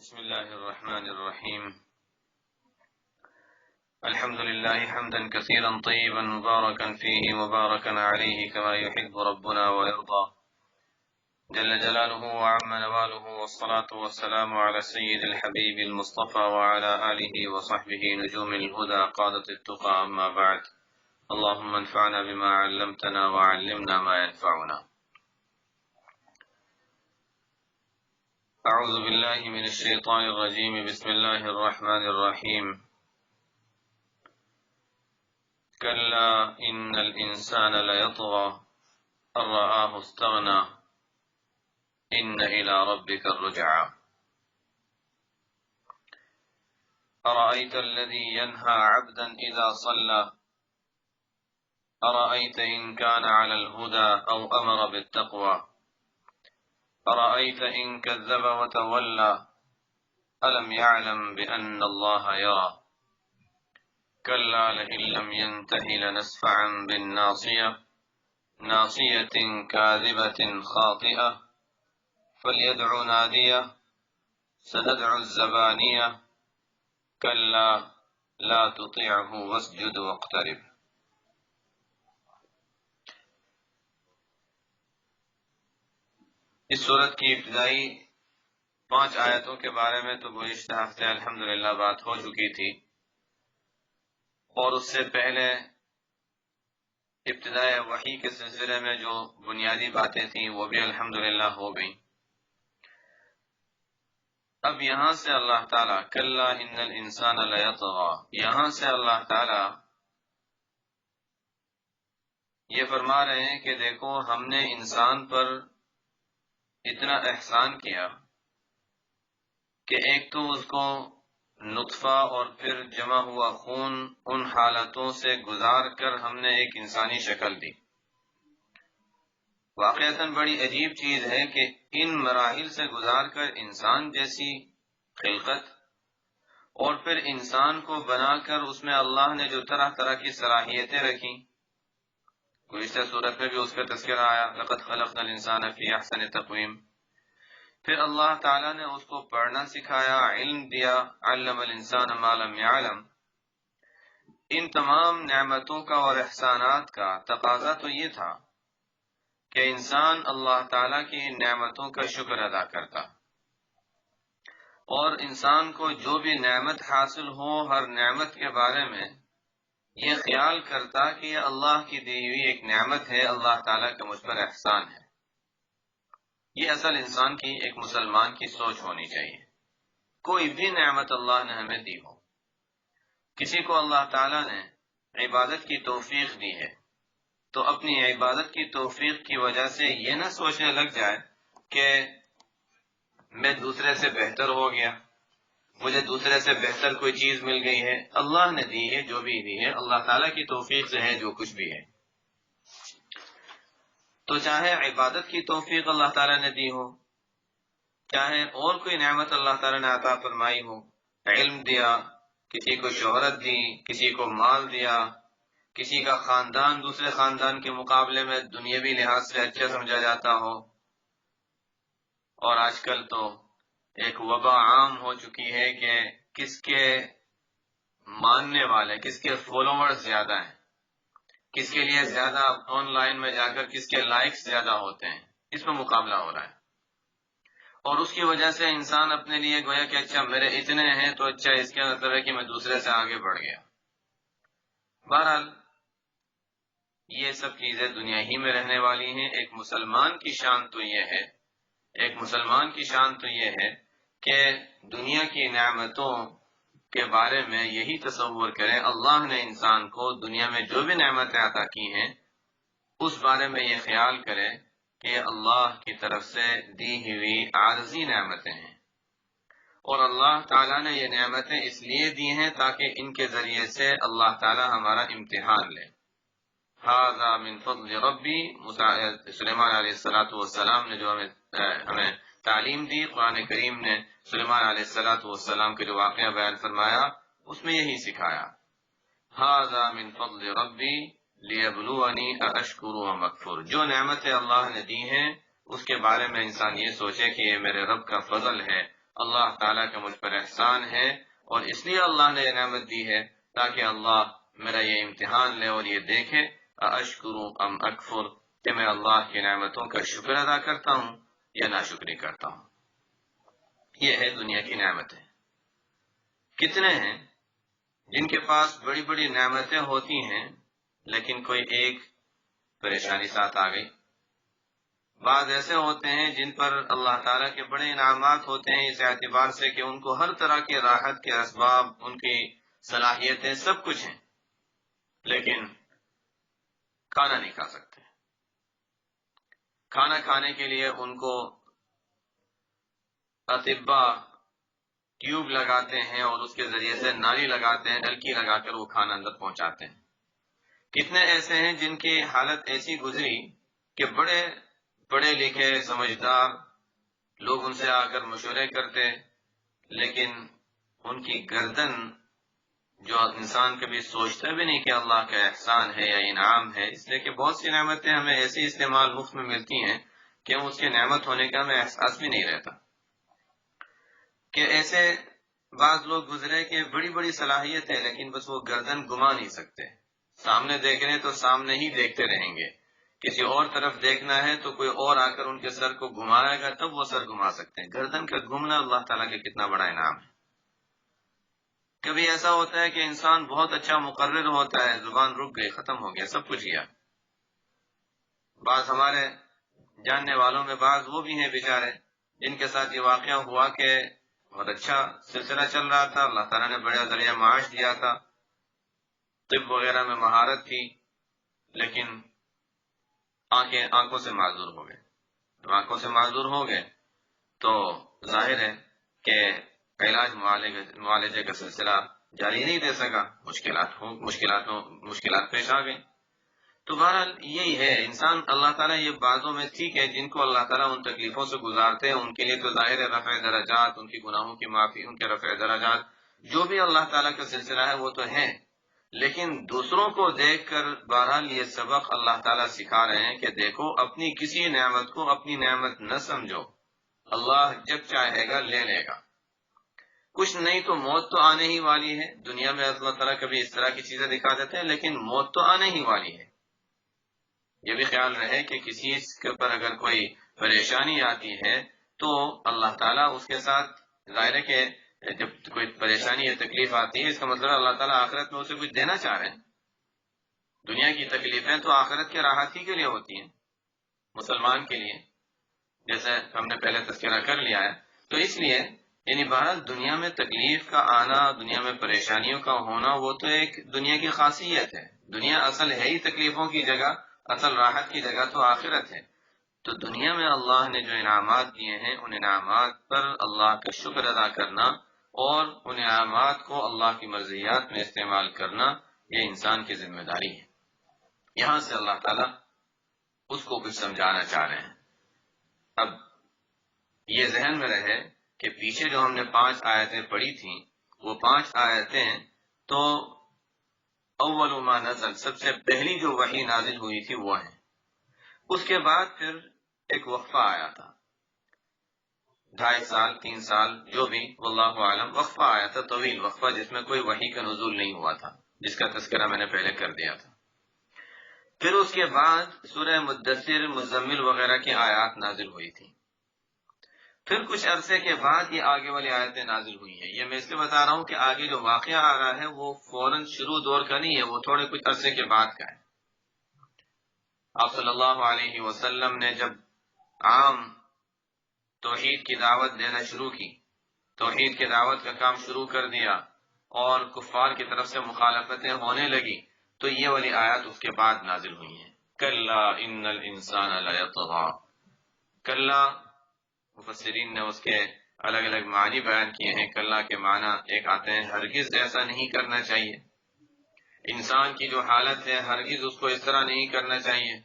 بسم الله الرحمن الرحيم. الحمد لله حمدا كثيرا طيبا مباركا فيه مباركا عليه كما يحب ربنا ويرضى جل جلاله وعم نواله، والصلاة والسلام على سيد الحبيب المصطفى وعلى آله وصحبه نجوم الهدى قادة التقى، أما بعد. اللهم انفعنا بما علمتنا وعلمنا ما ينفعنا. أعوذ بالله من الشيطان الرجيم. بسم الله الرحمن الرحيم. كلا إن الإنسان ليطغى أن رآه استغنى إن إلى ربك الرجعى. أرأيت الذي ينهى عبدا إذا صلى أرأيت إن كان على الهدى أو أمر بالتقوى أرأيت إن كذب وتولى ألم يعلم بأن الله يرى كلا لئن لم ينته لنسفعا بالناصية ناصية كاذبة خاطئة فليدع نادية سندع الزبانية كلا لا تطيعه واسجد واقترب. اس سورت کی ابتدائی 5 آیتوں کے بارے میں تو گزشتہ ہفتے الحمدللہ بات ہو چکی تھی، اور اس سے پہلے ابتدائی وحی کے سلسلے میں جو بنیادی باتیں تھیں وہ بھی الحمدللہ ہو گئیں. اب یہاں سے اللہ تعالیٰ کلا ان الانسان لیطغی، یہاں سے اللہ تعالیٰ یہ فرما رہے ہیں کہ دیکھو ہم نے انسان پر اتنا احسان کیا کہ ایک تو اس کو نطفہ اور پھر جمع ہوا خون ان حالتوں سے گزار کر ہم نے ایک انسانی شکل دی. واقعتاً بڑی عجیب چیز ہے کہ ان مراحل سے گزار کر انسان جیسی خلقت اور پھر انسان کو بنا کر اس میں اللہ نے جو طرح طرح کی صلاحیتیں رکھی، گزشتہ صورت میں بھی اس کا تذکرہ آیا لقد خلقنا الانسان فی احسن تقویم. پھر اللہ تعالیٰ نے اس کو پڑھنا سکھایا، علم دیا، علم الانسان ما لم یعلم. ان تمام نعمتوں کا اور احسانات کا تقاضا تو یہ تھا کہ انسان اللہ تعالیٰ کی ان نعمتوں کا شکر ادا کرتا، اور انسان کو جو بھی نعمت حاصل ہو ہر نعمت کے بارے میں یہ خیال کرتا کہ یہ اللہ کی دی ہوئی ایک نعمت ہے، اللہ تعالیٰ کا مجھ پر احسان ہے. یہ اصل انسان کی، ایک مسلمان کی سوچ ہونی چاہیے. کوئی بھی نعمت اللہ نے ہمیں دی ہو، کسی کو اللہ تعالیٰ نے عبادت کی توفیق دی ہے تو اپنی عبادت کی توفیق کی وجہ سے یہ نہ سوچنے لگ جائے کہ میں دوسرے سے بہتر ہو گیا، مجھے دوسرے سے بہتر کوئی چیز مل گئی ہے. اللہ نے دی ہے جو بھی دی ہے، اللہ تعالیٰ کی توفیق سے ہے جو کچھ بھی ہے. تو چاہے عبادت کی توفیق اللہ تعالیٰ نے دی ہو، چاہے اور کوئی نعمت اللہ تعالیٰ نے عطا فرمائی ہو، علم دیا، کسی کو شہرت دی، کسی کو مال دیا، کسی کا خاندان دوسرے خاندان کے مقابلے میں دنیاوی لحاظ سے اچھا سمجھا جاتا ہو. اور آج کل تو ایک وبا عام ہو چکی ہے کہ کس کے ماننے والے، کس کے فالوورز زیادہ ہیں، کس کے لیے زیادہ آن لائن میں جا کر کس کے لائکس زیادہ ہوتے ہیں، اس میں مقابلہ ہو رہا ہے. اور اس کی وجہ سے انسان اپنے لیے گویا کہ اچھا میرے اتنے ہیں تو اچھا اس کا مطلب ہے کہ میں دوسرے سے آگے بڑھ گیا. بہرحال یہ سب چیزیں دنیا ہی میں رہنے والی ہیں. ایک مسلمان کی شان تو یہ ہے، ایک مسلمان کی شان تو یہ ہے کہ دنیا کی نعمتوں کے بارے میں یہی تصور کرے اللہ نے انسان کو دنیا میں جو بھی نعمتیں عطا کی ہیں اس بارے میں یہ خیال کرے کہ اللہ کی طرف سے دی ہوئی عارضی نعمتیں ہیں، اور اللہ تعالیٰ نے یہ نعمتیں اس لیے دی ہیں تاکہ ان کے ذریعے سے اللہ تعالیٰ ہمارا امتحان لے. ھذا من فضل ربی، سلیمان علیہ السلام نے جو ہمیں تعلیم دی، قرآن کریم نے سلیمان علیہ السلام کے جو واقعہ بیان فرمایا اس میں یہی سکھایا. ھذا من فضل ربی لیبلونی ااشکر ام اکفر. جو نعمتیں اللہ نے دی ہیں اس کے بارے میں انسان یہ سوچے کہ یہ میرے رب کا فضل ہے اللہ تعالیٰ کا مجھ پر احسان ہے، اور اس لیے اللہ نے یہ نعمت دی ہے تاکہ اللہ میرا یہ امتحان لے اور یہ دیکھے اشکر ام اکفر، کہ میں اللہ کی نعمتوں کا شکر ادا کرتا ہوں یا ناشکری کرتا ہوں۔ یہ ہے دنیا کی نعمتیں۔ کتنے ہیں جن کے پاس بڑی بڑی نعمتیں ہوتی ہیں لیکن کوئی ایک پریشانی ساتھ آ گئی۔ بعض ایسے ہوتے ہیں جن پر اللہ تعالیٰ کے بڑے انعامات ہوتے ہیں اس اعتبار سے کہ ان کو ہر طرح کے راحت کے اسباب، ان کی صلاحیتیں سب کچھ ہیں، لیکن کھانا نہیں کھا سکتے۔ کھانا کھانے کے لیے ان کو اطباء ٹیوب لگاتے ہیں اور اس کے ذریعے سے نالی لگاتے ہیں، نلکی لگا کر وہ کھانا اندر پہنچاتے ہیں۔ کتنے ایسے ہیں جن کی حالت ایسی گزری کہ بڑے پڑھے لکھے سمجھدار لوگ ان سے آ کر مشورے کرتے، لیکن ان کی گردن، جو انسان کبھی سوچتا بھی نہیں کہ اللہ کا احسان ہے یا انعام ہے، اس لیے کہ بہت سی نعمتیں ہمیں ایسی استعمال مفت میں ملتی ہیں کہ ہم اس کے نعمت ہونے کا ہمیں احساس بھی نہیں رہتا، کہ ایسے بعض لوگ گزرے کہ بڑی بڑی صلاحیت ہے لیکن بس وہ گردن گما نہیں سکتے۔ سامنے دیکھ رہے تو سامنے ہی دیکھتے رہیں گے، کسی اور طرف دیکھنا ہے تو کوئی اور آ کر ان کے سر کو گھمائے گا تب وہ سر گھما سکتے ہیں۔ گردن کا گھومنا اللہ تعالیٰ کا کتنا بڑا انعام ہے۔ کبھی ایسا ہوتا ہے کہ انسان بہت اچھا مقرر ہوتا ہے، زبان رک گئی، ختم ہو گیا، سب کچھ گیا۔ بعض ہمارے جاننے والوں میں بعض وہ بھی ہیں بیچارے جن کے ساتھ یہ واقعہ ہوا کہ بہت اچھا سلسلہ چل رہا تھا، اللہ تعالیٰ نے بڑا ذریعہ معاش دیا تھا، طب وغیرہ میں مہارت تھی، لیکن آنکھوں سے معذور ہو گئے۔ جب آنکھوں سے معذور ہو گئے تو ظاہر ہے کہ علاج معالجے کا سلسلہ جاری نہیں دے سکا، مشکلات پیش آ گئی۔ تو بہرحال یہی ہے، انسان اللہ تعالیٰ یہ باتوں میں ٹھیک ہے جن کو اللہ تعالیٰ ان تکلیفوں سے گزارتے ہیں ان کے لیے تو ظاہر ہے رفع درجات، ان کی گناہوں کی معافی، ان کے رفع درجات جو بھی اللہ تعالیٰ کا سلسلہ ہے وہ تو ہے، لیکن دوسروں کو دیکھ کر بہرحال یہ سبق اللہ تعالیٰ سکھا رہے ہیں کہ دیکھو اپنی کسی نعمت کو اپنی نعمت نہ سمجھو، اللہ جب چاہے گا لے لے گا۔ کچھ نہیں تو موت تو آنے ہی والی ہے، دنیا میں اللہ تعالیٰ کبھی اس طرح کی چیزیں دکھا دیتے ہیں لیکن موت تو آنے ہی والی ہے۔ یہ بھی خیال رہے کہ کسی کے اوپر اگر کوئی پریشانی آتی ہے تو اللہ تعالیٰ اس کے ساتھ، ظاہر ہے کہ جب کوئی پریشانی یا تکلیف آتی ہے اس کا مطلب اللہ تعالیٰ آخرت میں اسے کچھ دینا چاہ رہے ہیں۔ دنیا کی تکلیفیں تو آخرت کے راحت ہی کے لیے ہوتی ہیں مسلمان کے لیے، جیسے ہم نے پہلے تذکرہ کر لیا ہے۔ تو اس لیے یعنی بہرحال دنیا میں تکلیف کا آنا، دنیا میں پریشانیوں کا ہونا وہ تو ایک دنیا کی خاصیت ہے۔ دنیا اصل ہے ہی تکلیفوں کی جگہ، اصل راحت کی جگہ تو آخرت ہے۔ تو دنیا میں اللہ نے جو انعامات دیے ہیں ان انعامات پر اللہ کا شکر ادا کرنا اور ان انعامات کو اللہ کی مرضیات میں استعمال کرنا یہ انسان کی ذمہ داری ہے۔ یہاں سے اللہ تعالیٰ اس کو کچھ سمجھانا چاہ رہے ہیں۔ اب یہ ذہن میں رہے کہ پیچھے جو ہم نے 5 آیتیں پڑھی تھیں وہ 5 آیتیں تو اول ما نزل، سب سے پہلی جو وحی نازل ہوئی تھی وہ ہیں۔ اس کے بعد پھر ایک وقفہ آیا تھا، 2.5 سال 3 سال جو بھی واللہ عالم، وقفہ آیا تھا، طویل وقفہ جس میں کوئی وحی کا نزول نہیں ہوا تھا، جس کا تذکرہ میں نے پہلے کر دیا تھا۔ پھر اس کے بعد سورہ مدثر، مزمل وغیرہ کی آیات نازل ہوئی تھی۔ پھر کچھ عرصے کے بعد یہ آگے والی آیتیں نازل ہوئی ہیں۔ یہ میں اس لیے بتا رہا ہوں کہ آگے جو واقعہ آ رہا ہے وہ فوراً شروع دور کا نہیں ہے، وہ تھوڑے کچھ عرصے کے بعد کا ہے۔ آپ صلی اللہ علیہ وسلم نے جب عام توحید کی دعوت دینا شروع کی، توحید کی دعوت کا کام شروع کر دیا اور کفار کی طرف سے مخالفتیں ہونے لگی تو یہ والی آیات اس کے بعد نازل ہوئی ہیں۔ کلا ان الانسان لیطغی، کلا مفسرین نے اس کے الگ الگ معنی بیان کیے ہیں۔ کلا کے معنی ایک آتے ہیں ہرگز ایسا نہیں کرنا چاہیے، انسان کی جو حالت ہے ہرگز اس کو اس طرح نہیں کرنا چاہیے۔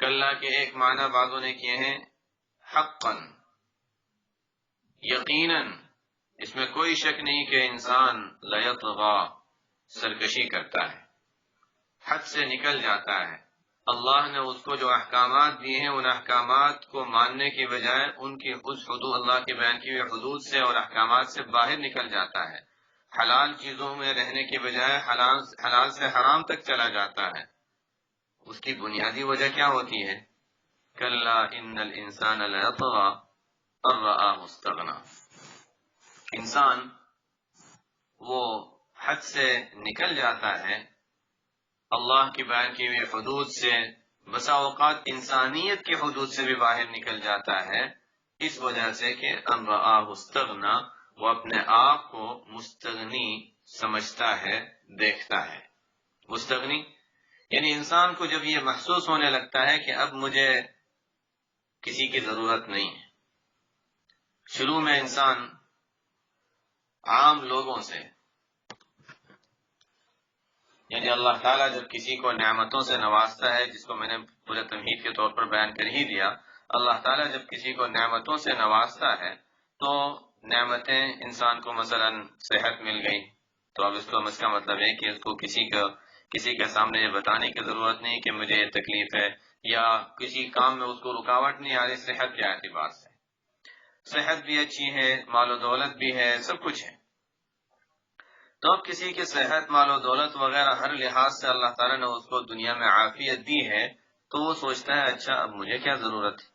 کلا کے ایک معنی بعضوں نے کیے ہیں حقا، یقیناً، اس میں کوئی شک نہیں کہ انسان لیطغی، سرکشی کرتا ہے، حد سے نکل جاتا ہے، اللہ نے اس کو جو احکامات دیے ہیں ان احکامات کو ماننے کی بجائے ان کی اس حدود، اللہ کے بیان کی ہوئی حدود سے اور احکامات سے باہر نکل جاتا ہے، حلال چیزوں میں رہنے کی بجائے حلال سے حرام تک چلا جاتا ہے، اس کی بنیادی وجہ کیا ہوتی ہے؟ کلا ان الانسان لیطغی ان رآہ استغنی، انسان وہ حد سے نکل جاتا ہے، اللہ کی بیان کی ہوئی حدود سے، بسا اوقات انسانیت کے حدود سے بھی باہر نکل جاتا ہے، اس وجہ سے کہ ان رآہ استغنی، وہ اپنے آپ کو مستغنی سمجھتا ہے، دیکھتا ہے۔ مستغنی یعنی انسان کو جب یہ محسوس ہونے لگتا ہے کہ اب مجھے کسی کی ضرورت نہیں ہے۔ شروع میں انسان عام لوگوں سے، یعنی اللہ تعالیٰ جب کسی کو نعمتوں سے نوازتا ہے، جس کو میں نے پورے تمہید کے طور پر بیان کر ہی دیا، اللہ تعالیٰ جب کسی کو نعمتوں سے نوازتا ہے تو نعمتیں انسان کو مثلا صحت مل گئی، تو اب اس کا مطلب ہے کہ اس کو کسی کے سامنے یہ بتانے کی ضرورت نہیں کہ مجھے یہ تکلیف ہے، یا کسی کام میں اس کو رکاوٹ نہیں آ رہی صحت کے اعتبار سے، صحت بھی اچھی ہے، مال و دولت بھی ہے، سب کچھ ہے۔ تو اب کسی کی صحت، مال و دولت وغیرہ ہر لحاظ سے اللہ تعالیٰ نے اس کو دنیا میں عافیت دی ہے، تو وہ سوچتا ہے اچھا اب مجھے کیا ضرورت ہے،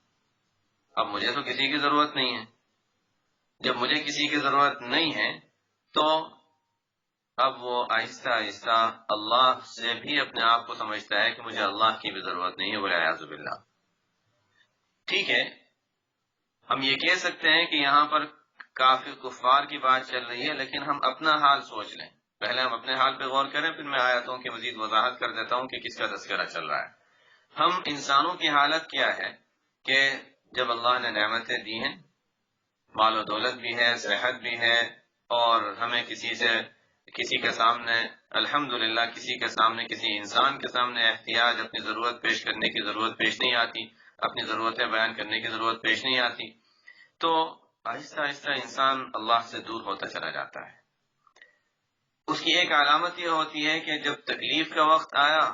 اب مجھے تو کسی کی ضرورت نہیں ہے۔ جب مجھے کسی کی ضرورت نہیں ہے تو اب وہ آہستہ آہستہ اللہ سے بھی اپنے آپ کو سمجھتا ہے کہ مجھے اللہ کی بھی ضرورت نہیں ہے، والعیاذ باللہ۔ ٹھیک ہے، ہم یہ کہہ سکتے ہیں کہ یہاں پر کافر کفار کی بات چل رہی ہے، لیکن ہم اپنا حال سوچ لیں، پہلے ہم اپنے حال پہ غور کریں، پھر میں آیاتوں کی مزید وضاحت کر دیتا ہوں کہ کس کا تذکرہ چل رہا ہے۔ ہم انسانوں کی حالت کیا ہے کہ جب اللہ نے نعمتیں دی ہیں، مال و دولت بھی ہے، صحت بھی ہے، اور ہمیں کسی کے سامنے الحمدللہ کسی کے سامنے، کسی انسان کے سامنے احتیاج، اپنی ضرورت پیش کرنے کی ضرورت پیش نہیں آتی، اپنی ضرورتیں بیان کرنے کی ضرورت پیش نہیں آتی، تو آہستہ آہستہ انسان اللہ سے دور ہوتا چلا جاتا ہے۔ اس کی ایک علامت یہ ہوتی ہے کہ جب تکلیف کا وقت آیا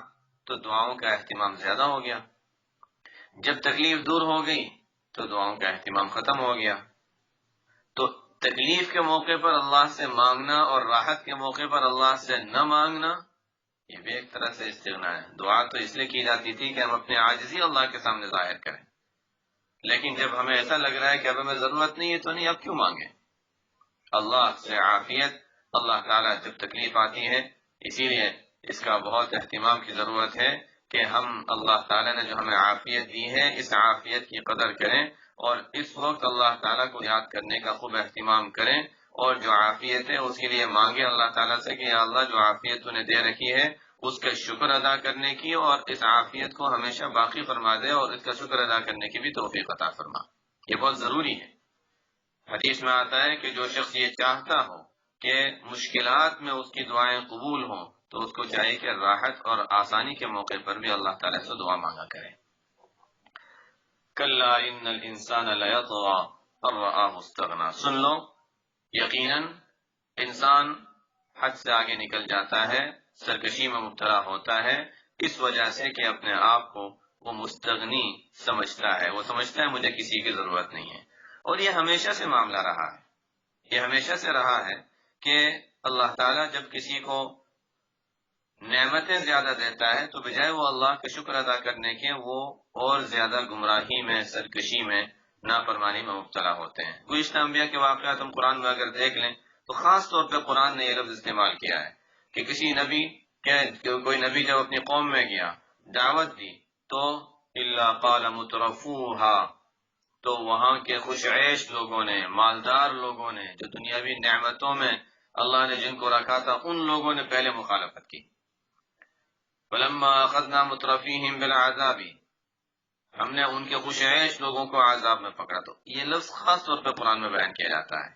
تو دعاؤں کا اہتمام زیادہ ہو گیا، جب تکلیف دور ہو گئی تو دعاؤں کا اہتمام ختم ہو گیا۔ تو تکلیف کے موقع پر اللہ سے مانگنا اور راحت کے موقع پر اللہ سے نہ مانگنا، یہ بھی ایک طرح سے استغنا ہے۔ دعا تو اس لیے کی جاتی تھی کہ ہم اپنے عاجزی اللہ کے سامنے ظاہر کریں، لیکن جب ہمیں ایسا لگ رہا ہے کہ اب ہمیں ضرورت نہیں ہے تو نہیں، اب کیوں مانگیں؟ اللہ سے عافیت، اللہ تعالیٰ جب تکلیف آتی ہے، اسی لیے اس کا بہت اہتمام کی ضرورت ہے کہ ہم اللہ تعالیٰ نے جو ہمیں عافیت دی ہے اس عافیت کی قدر کریں، اور اس وقت اللہ تعالیٰ کو یاد کرنے کا خوب اہتمام کریں، اور جو عافیت ہے اس کے لیے مانگیں اللہ تعالیٰ سے کہ یا اللہ جو عافیت تو نے دے رکھی ہے اس کا شکر ادا کرنے کی، اور اس عافیت کو ہمیشہ باقی فرما دے، اور اس کا شکر ادا کرنے کی بھی توفیق عطا فرما۔ یہ بہت ضروری ہے۔ حدیث میں آتا ہے کہ جو شخص یہ چاہتا ہو کہ مشکلات میں اس کی دعائیں قبول ہوں تو اس کو چاہیے کہ راحت اور آسانی کے موقع پر بھی اللہ تعالیٰ سے دعا مانگا کرے۔ کلا ان الانسان لیطغی ان رآہ استغنی، سن لو یقیناً انسان حد سے آگے نکل جاتا ہے، سرکشی میں مبتلا ہوتا ہے، اس وجہ سے کہ اپنے آپ کو وہ مستغنی سمجھتا ہے، وہ سمجھتا ہے مجھے کسی کی ضرورت نہیں ہے۔ اور یہ ہمیشہ سے معاملہ رہا ہے، یہ ہمیشہ سے رہا ہے کہ اللہ تعالیٰ جب کسی کو نعمتیں زیادہ دیتا ہے تو بجائے وہ اللہ کا شکر ادا کرنے کے وہ اور زیادہ گمراہی میں، سرکشی میں، نافرمانی میں مبتلا ہوتے ہیں۔ گزشتہ انبیاء کے واقعات ہم قرآن میں اگر دیکھ لیں تو خاص طور پہ قرآن نے یہ لفظ استعمال کیا ہے کہ کوئی نبی جب اپنی قوم میں گیا، دعوت دی، تو الا قال مترفوها، تو وہاں کے خوش عیش لوگوں نے، مالدار لوگوں نے، جو دنیاوی نعمتوں میں اللہ نے جن کو رکھا تھا ان لوگوں نے پہلے مخالفت کی۔ فلما اخذنا مترفیہم بالعذاب، ہم نے ان کے خوش عیش لوگوں کو عذاب میں پکڑا۔ تو یہ لفظ خاص طور پہ قرآن میں بیان کیا جاتا ہے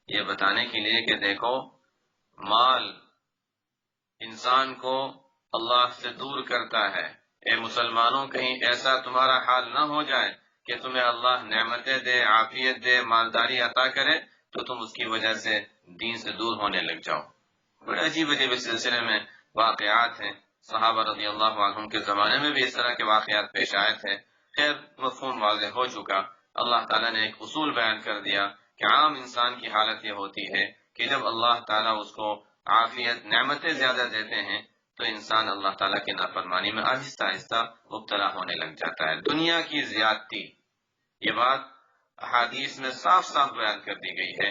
یہ بتانے کے لیے کہ دیکھو مال انسان کو اللہ سے دور کرتا ہے۔ اے مسلمانوں، کہیں ایسا تمہارا حال نہ ہو جائے کہ تمہیں اللہ نعمتیں دے، عافیت دے، مالداری عطا کرے تو تم اس کی وجہ سے دین سے دور ہونے لگ جاؤ۔ بڑے عجیب عجیب اس سلسلے میں واقعات ہیں، صحابہ رضی اللہ عنہم کے زمانے میں بھی اس طرح کے واقعات پیش آئے تھے. خیر مفہوم واضح ہو چکا. اللہ تعالیٰ نے ایک اصول بیان کر دیا کہ عام انسان کی حالت یہ ہوتی ہے کہ جب اللہ تعالیٰ اس کو عافیت نعمتیں زیادہ دیتے ہیں تو انسان اللہ تعالیٰ کی نافرمانی میں آہستہ آہستہ مبتلا ہونے لگ جاتا ہے. دنیا کی زیادتی، یہ بات احادیث میں صاف صاف بیان کر دی گئی ہے.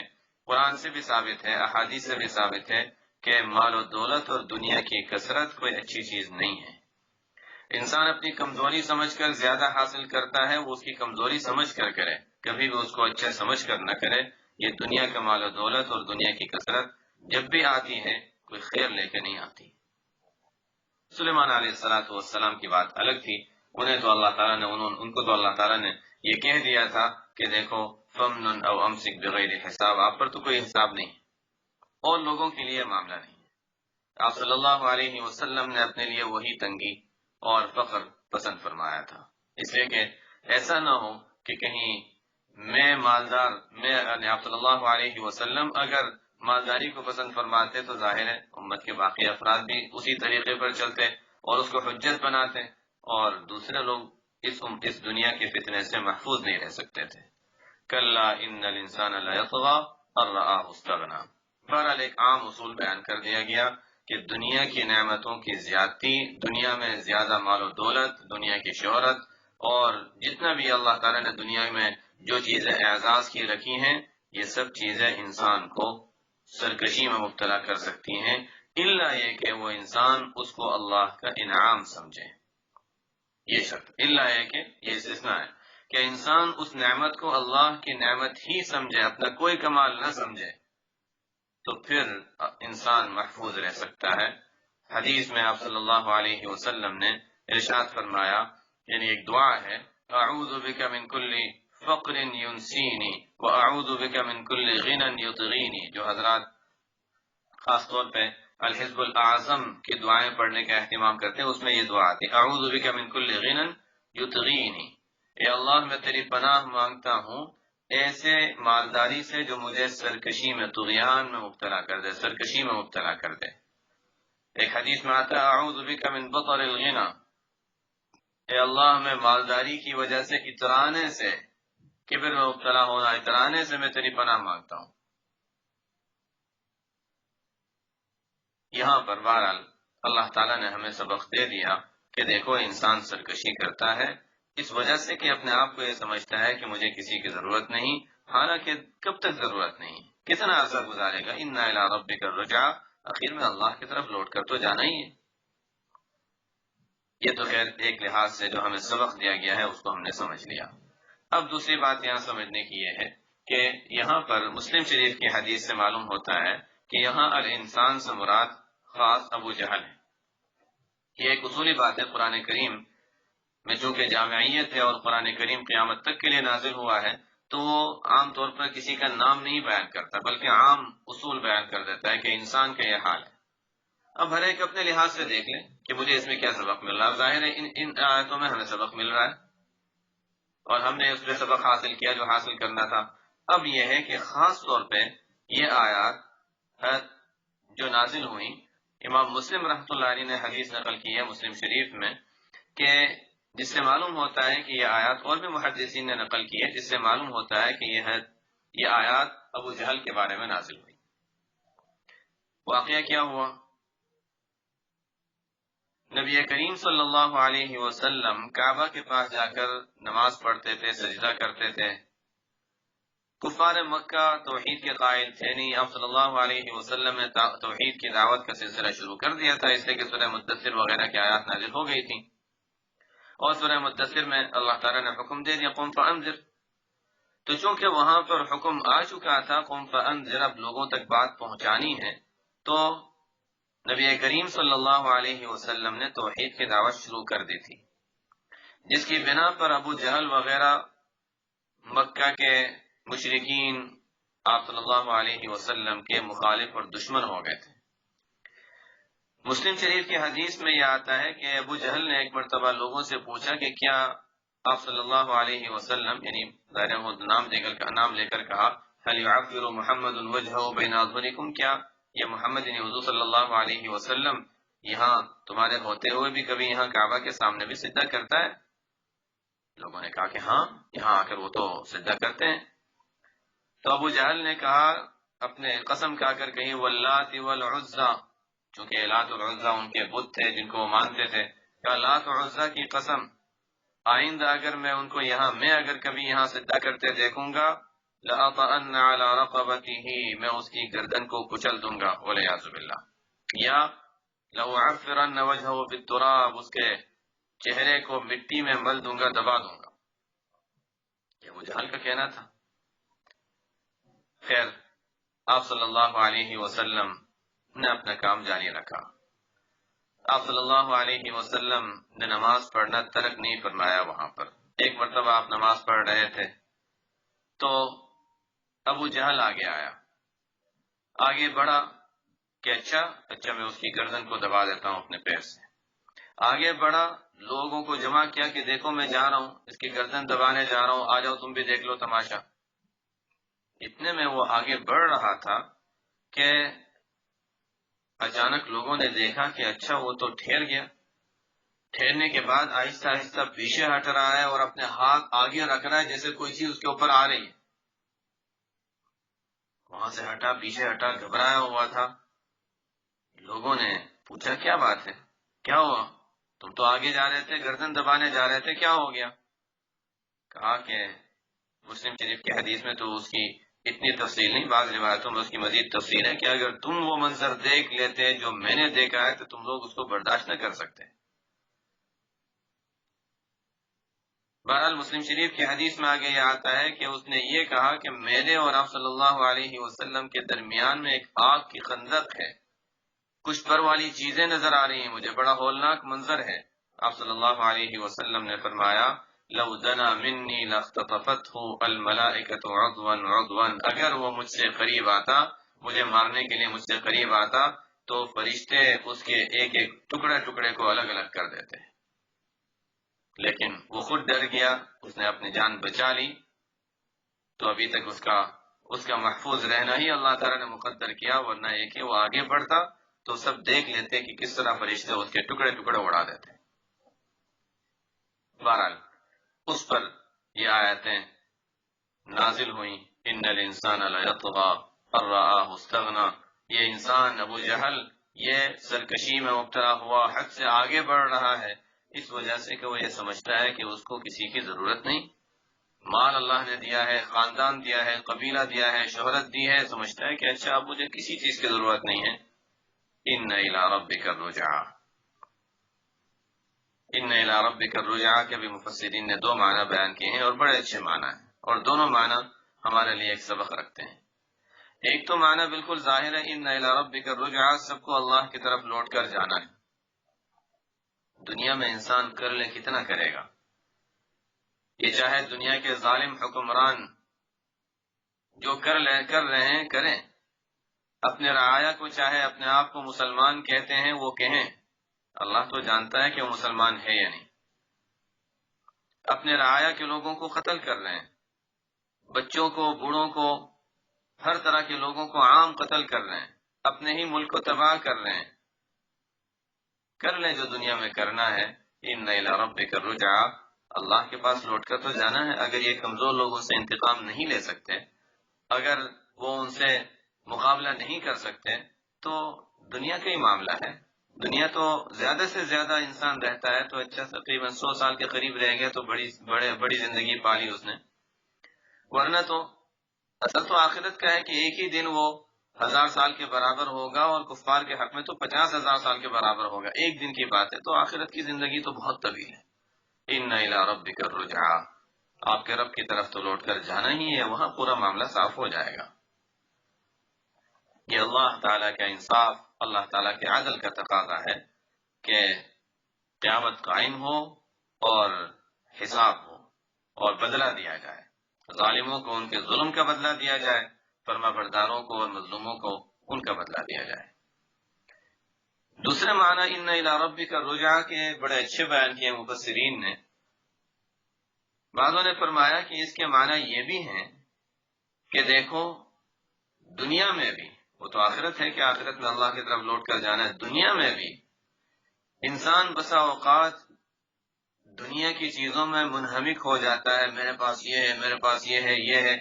قرآن سے بھی ثابت ہے، احادیث سے بھی ثابت ہے کہ مال و دولت اور دنیا کی کثرت کوئی اچھی چیز نہیں ہے. انسان اپنی کمزوری سمجھ کر زیادہ حاصل کرتا ہے، وہ اس کی کمزوری سمجھ کر کرے، کبھی بھی اس کو اچھا سمجھ کر نہ کرے. یہ دنیا کا مال و دولت اور دنیا کی کثرت جب بھی آتی ہے کوئی خیر لے کے نہیں آتی. سلیمان علیہ السلام کی بات الگ تھی. انہیں تو اللہ تعالیٰ نے ان کو تو اللہ تعالیٰ نے یہ کہہ دیا تھا کہ دیکھو فمنن او امسک بغیر حساب، آپ پر تو کوئی حساب نہیں اور لوگوں کے لیے معاملہ نہیں. آپ صلی اللہ علیہ وسلم نے اپنے لیے وہی تنگی اور فخر پسند فرمایا تھا، اس لیے کہ ایسا نہ ہو کہ کہیں میں مالدار، آپ صلی اللہ علیہ وسلم اگر مالداری کو پسند فرماتے تو ظاہر ہے امت کے باقی افراد بھی اسی طریقے پر چلتے اور اس کو حجت بناتے اور دوسرے لوگ اس دنیا کے فتنے سے محفوظ نہیں رہ سکتے تھے. کلا ان الانسان لیطغی ان رآہ استغنی. بہرحال ایک عام اصول بیان کر دیا گیا کہ دنیا کی نعمتوں کی زیادتی، دنیا میں زیادہ مال و دولت، دنیا کی شہرت اور جتنا بھی اللہ تعالیٰ نے دنیا میں جو چیزیں اعزاز کی رکھی ہیں، یہ سب چیزیں انسان کو سرکشی میں مبتلا کر سکتی ہیں، الا یہ کہ وہ انسان اس کو اللہ کا انعام سمجھے. یہ شرط، الا یہ کہ یہ استثناء ہے کہ انسان اس نعمت کو اللہ کی نعمت ہی سمجھے، اپنا کوئی کمال نہ سمجھے، تو پھر انسان محفوظ رہ سکتا ہے. حدیث میں آپ صلی اللہ علیہ وسلم نے ارشاد فرمایا، یعنی ایک دعا ہے، اعوذ بک من کل فقر ینسینی واعوذ بک من کل غنی یطغینی. جو حضرات خاص طور پہ الحزب الاعظم کی دعائیں پڑھنے کا اہتمام کرتے ہیں، اس میں یہ دعا آتی ہے، اعوذ بک من کل غنی یطغینی. اے اللہ میں تیری پناہ مانگتا ہوں ایسے مالداری سے جو مجھے سرکشی میں، طغیان میں مبتلا کر دے، سرکشی میں مبتلا کر دے. ایک حدیث میں آتا ہے اعوذ بک من بطر الغنی، اے اللہ میں مالداری کی وجہ سے اترانے سے، کبر میں مبتلا ہونا، اترانے سے میں تیری پناہ مانگتا ہوں. یہاں پر بہرحال اللہ تعالیٰ نے ہمیں سبق دے دیا کہ دیکھو انسان سرکشی کرتا ہے اس وجہ سے کہ اپنے آپ کو یہ سمجھتا ہے کہ مجھے کسی کی ضرورت نہیں، حالانکہ کب تک ضرورت نہیں، کتنا عرصہ گزارے گا. اِنَّ إِلَىٰ رَبِّكَ الرُّجْعَىٰ، آخر میں اللہ کی طرف لوٹ کر تو جانا ہی ہے. یہ تو خیر ایک لحاظ سے جو ہمیں سبق دیا گیا ہے اس کو ہم نے سمجھ لیا. اب دوسری بات یہاں سمجھنے کی یہ ہے کہ یہاں پر مسلم شریف کی حدیث سے معلوم ہوتا ہے کہ یہاں الانسان سے مراد خاص ابو جہل ہے. یہ ایک اصولی بات ہے. قرآن کریم میں چونکہ جامعیت ہے اور قرآن کریم قیامت تک کے لیے نازل ہوا ہے تو وہ عام طور پر کسی کا نام نہیں بیان کرتا بلکہ عام اصول بیان کر دیتا ہے کہ انسان کا یہ حال ہے. اب ہر ایک اپنے لحاظ سے دیکھ لیں کہ مجھے اس میں کیا سبق مل رہا ہے. ظاہر ہے ان آیتوں میں ہمیں سبق مل رہا ہے اور ہم نے اس میں سبق حاصل کیا جو حاصل کرنا تھا. اب یہ ہے کہ خاص طور پہ یہ آیات جو نازل ہوئی، امام مسلم رحمۃ اللہ علیہ نے حدیث نقل کی ہے مسلم شریف میں کہ جس سے معلوم ہوتا ہے کہ یہ آیات، اور بھی محدثین نے نقل کی ہے جس سے معلوم ہوتا ہے کہ یہ آیات ابو جہل کے بارے میں نازل ہوئی. واقعہ کیا ہوا؟ نبی کریم صلی اللہ علیہ وسلم کعبہ کے پاس جا کر نماز پڑھتے تھے، سجدہ کرتے تھے. کفار مکہ توحید کے قائل تھے نہیں. آپ صلی اللہ علیہ وسلم نے توحید کی دعوت کا سلسلہ شروع کر دیا تھا، اس لیے کہ سورہ مدثر وغیرہ کی آیات نازل ہو گئی تھی اور سورہ مدثر میں اللہ تعالیٰ نے حکم دے دیا قم فانذر. تو چونکہ وہاں پر حکم آ چکا تھا قم فانذر، اب لوگوں تک بات پہنچانی ہے، تو نبی کریم صلی اللہ علیہ وسلم نے توحید کی دعوت شروع کر دی تھی، جس کی بنا پر ابو جہل وغیرہ مکہ کے مشرکین آپ صلی اللہ علیہ وسلم کے مخالف اور دشمن ہو گئے تھے. مسلم شریف کی حدیث میں یہ آتا ہے کہ ابو جہل نے ایک مرتبہ لوگوں سے پوچھا کہ کیا آپ صلی اللہ علیہ وسلم، یعنی نام لے کر کہا هل يعفر محمد وجهه بين اظهركم، کیا یہ محمد یعنی حضور صلی اللہ علیہ وسلم یہاں تمہارے ہوتے ہوئے بھی کبھی یہاں کعبہ کے سامنے بھی سجدہ کرتا ہے؟ لوگوں نے کہا کہ ہاں، یہاں آ کر وہ تو سجدہ کرتے ہیں۔ تو ابو جہل نے کہا، اپنے قسم کھا کر کہی، واللات والعزی، چونکہ لات اور عزی ان کے بت تھے جن کو وہ مانتے تھے، کہا لات اور عزی کی قسم، آئندہ اگر میں ان کو میں اگر کبھی یہاں سجدہ کرتے دیکھوں گا، لأطأن على رقبته، میں اس کی گردن کو کچل دوں گا، والعیاذ باللہ، یا لأعفرن وجهه بالتراب، اس کے چہرے کو مٹی میں مل دوں گا، دبا دوں گا۔ یہ ابو جہل کا کہنا تھا۔ خیر، آپ صلی اللہ علیہ وسلم نے اپنا کام جاری رکھا۔ آپ صلی اللہ علیہ وسلم نے نماز پڑھنا ترک نہیں فرمایا وہاں پر۔ ایک مرتبہ آپ نماز پڑھ رہے تھے تو ابو جہل آگے آیا، آگے بڑھا کہ اچھا میں اس کی گردن کو دبا دیتا ہوں اپنے پیر سے۔ آگے بڑھا، لوگوں کو جمع کیا کہ دیکھو میں جا رہا ہوں، اس کی گردن دبانے جا رہا ہوں، آ جاؤ تم بھی دیکھ لو تماشا۔ اتنے میں وہ آگے بڑھ رہا تھا کہ اچانک لوگوں نے دیکھا کہ اچھا وہ تو ٹھہر گیا۔ ٹھہرنے کے بعد آہستہ آہستہ پیچھے ہٹ رہا ہے اور اپنے ہاتھ آگے رکھ رہا ہے جیسے کوئی چیز اس کے اوپر آ رہی ہے۔ وہاں سے ہٹا، پیچھے ہٹا، گھبرایا ہوا تھا۔ لوگوں نے پوچھا کیا بات ہے، کیا ہوا؟ تم تو آگے جا رہے تھے، گردن دبانے جا رہے تھے، کیا ہو گیا؟ کہا کہ مسلم شریف کی حدیث میں تو اس کی اتنی تفصیل نہیں، بعض روایتوں میں اس کی مزید تفصیل ہے کہ اگر تم وہ منظر دیکھ لیتے جو میں نے دیکھا ہے تو تم لوگ اس کو برداشت نہ کر سکتے۔ بہرحال مسلم شریف کی حدیث میں آگے یہ آتا ہے کہ اس نے یہ کہا کہ میرے اور آپ صلی اللہ علیہ وسلم کے درمیان میں ایک آگ کی خندق ہے، کچھ پر والی چیزیں نظر آ رہی ہیں مجھے، بڑا ہولناک منظر ہے۔ آپ صلی اللہ علیہ وسلم نے فرمایا، لو دنا منی لاختطفته الملائکۃ عضوا عضوا، اگر وہ مجھ سے قریب آتا، مجھے مارنے کے لیے مجھ سے قریب آتا تو فرشتے اس کے ایک ایک ٹکڑے ٹکڑے کو الگ الگ کر دیتے، لیکن وہ خود ڈر گیا، اس نے اپنی جان بچا لی، تو ابھی تک اس کا محفوظ رہنا ہی اللہ تعالیٰ نے مقدر کیا، ورنہ یہ کہ وہ آگے بڑھتا تو سب دیکھ لیتے کہ کس طرح فرشتے اس کے ٹکڑے ٹکڑے اڑا دیتے۔ بہرحال اس پر یہ آیتیں نازل ہوئیں، ان الانسان لیطغی ان رآہ استغنی، یہ انسان ابو جہل یہ سرکشی میں مبتلا ہوا، حد سے آگے بڑھ رہا ہے، اس وجہ سے کہ وہ یہ سمجھتا ہے کہ اس کو کسی کی ضرورت نہیں، مال اللہ نے دیا ہے، خاندان دیا ہے، قبیلہ دیا ہے، شہرت دی ہے، سمجھتا ہے کہ اچھا اب مجھے کسی چیز کی ضرورت نہیں ہے۔ ان الی ربک الرجعی، ان الی ربک الرجعی کے بھی مفسرین نے دو معنی بیان کیے ہیں اور بڑے اچھے معنی ہیں، اور دونوں معنی ہمارے لیے ایک سبق رکھتے ہیں۔ ایک تو معنی بالکل ظاہر ہے، ان الی ربک الرجعی، سب کو اللہ کی طرف لوٹ کر جانا ہے۔ دنیا میں انسان کر لے کتنا کرے گا، یہ چاہے دنیا کے ظالم حکمران جو کر رہے ہیں کریں، اپنے رعایا کو چاہے اپنے آپ کو مسلمان کہتے ہیں وہ کہیں، اللہ تو جانتا ہے کہ وہ مسلمان ہے یا نہیں۔ اپنے رعایا کے لوگوں کو قتل کر رہے ہیں، بچوں کو، بوڑھوں کو، ہر طرح کے لوگوں کو عام قتل کر رہے ہیں، اپنے ہی ملک کو تباہ کر رہے ہیں۔ کر لیں جو دنیا میں کرنا ہے، ان الی ربک الرجعی، اللہ کے پاس لوٹ کر تو جانا ہے۔ اگر یہ کمزور لوگوں سے انتقام نہیں لے سکتے، اگر وہ ان سے مقابلہ نہیں کر سکتے تو دنیا کا ہی معاملہ ہے۔ دنیا تو زیادہ سے زیادہ انسان رہتا ہے تو اچھا تقریباً 100 سال کے قریب رہ گیا تو بڑی زندگی پالی اس نے، ورنہ تو اصل تو آخرت کا ہے کہ ایک ہی دن وہ 1000 سال کے برابر ہوگا، اور کفار کے حق میں تو 50,000 سال کے برابر ہوگا، ایک دن کی بات ہے، تو آخرت کی زندگی تو بہت طویل ہے۔ ان الی ربک الرجعی، آپ کے رب کی طرف تو لوٹ کر جانا ہی ہے، وہاں پورا معاملہ صاف ہو جائے گا۔ یہ اللہ تعالیٰ کا انصاف، اللہ تعالیٰ کے عدل کا تقاضا ہے کہ قیامت قائم ہو اور حساب ہو اور بدلہ دیا جائے، ظالموں کو ان کے ظلم کا بدلہ دیا جائے، فرما برداروں کو اور مظلوموں کو ان کا بدلہ دیا جائے۔ دوسرے معنی ان الی ربک الرجعی کے بڑے اچھے بیان کیے مفسرین نے۔ بعضوں نے فرمایا کہ اس کے معنی یہ بھی ہیں کہ دیکھو دنیا میں بھی، وہ تو آخرت ہے کہ آخرت میں اللہ کی طرف لوٹ کر جانا ہے، دنیا میں بھی انسان بسا اوقات دنیا کی چیزوں میں منہمک ہو جاتا ہے، میرے پاس یہ ہے، میرے پاس یہ ہے، یہ ہے،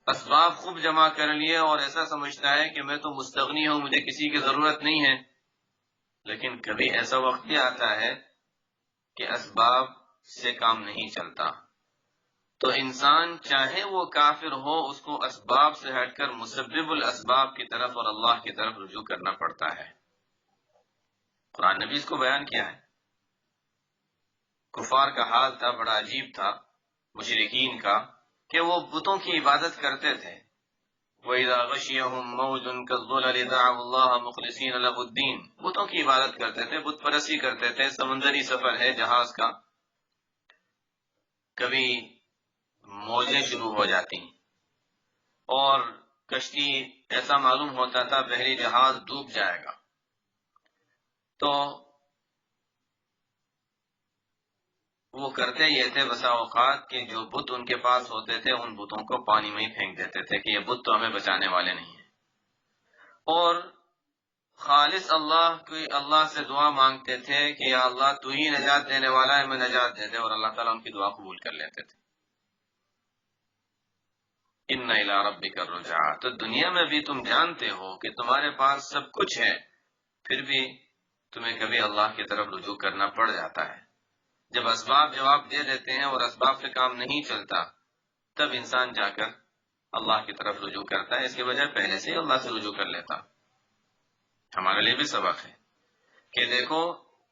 اسباب خوب جمع کر لیے اور ایسا سمجھتا ہے کہ میں تو مستغنی ہوں، مجھے کسی کی ضرورت نہیں ہے۔ لیکن کبھی ایسا وقت بھی آتا ہے کہ اسباب سے کام نہیں چلتا، تو انسان چاہے وہ کافر ہو، اس کو اسباب سے ہٹ کر مسبب الاسباب کی طرف اور اللہ کی طرف رجوع کرنا پڑتا ہے۔ قرآن نے بھی اس کو بیان کیا ہے۔ کفار کا حال تھا، بڑا عجیب تھا مشرکین کا، کہ وہ بتوں کی عبادت کرتے تھے۔ وَإِذَا غَشِيَهُم مَّوْجٌ كَالظُّلَلِ دَعَوُا اللَّهَ مُخْلِصِينَ لَهُ الدِّينَ، بتوں کی عبادت کرتے تھے، بت پرستی کرتے تھے۔ سمندری سفر ہے جہاز کا، کبھی موجیں شروع ہو جاتی اور کشتی ایسا معلوم ہوتا تھا بحری جہاز ڈوب جائے گا، تو وہ کرتے یہ تھے بسا اوقات کہ جو بت ان کے پاس ہوتے تھے ان بتوں کو پانی میں ہی پھینک دیتے تھے کہ یہ بت تو ہمیں بچانے والے نہیں ہیں، اور خالص اللہ سے دعا مانگتے تھے کہ یا اللہ تو ہی نجات دینے والا ہے، میں نجات دے دے، اور اللہ تعالیٰ ان کی دعا قبول کر لیتے تھے۔ ان الی ربک الرجعہ، تو دنیا میں بھی تم جانتے ہو کہ تمہارے پاس سب کچھ ہے، پھر بھی تمہیں کبھی اللہ کی طرف رجوع کرنا پڑ جاتا ہے۔ جب اسباب جواب دے دیتے ہیں اور اسباب سے کام نہیں چلتا، تب انسان جا کر اللہ کی طرف رجوع کرتا ہے، اس کے بجائے پہلے سے ہی اللہ سے رجوع کر لیتا۔ ہمارے لیے بھی سبق ہے کہ دیکھو،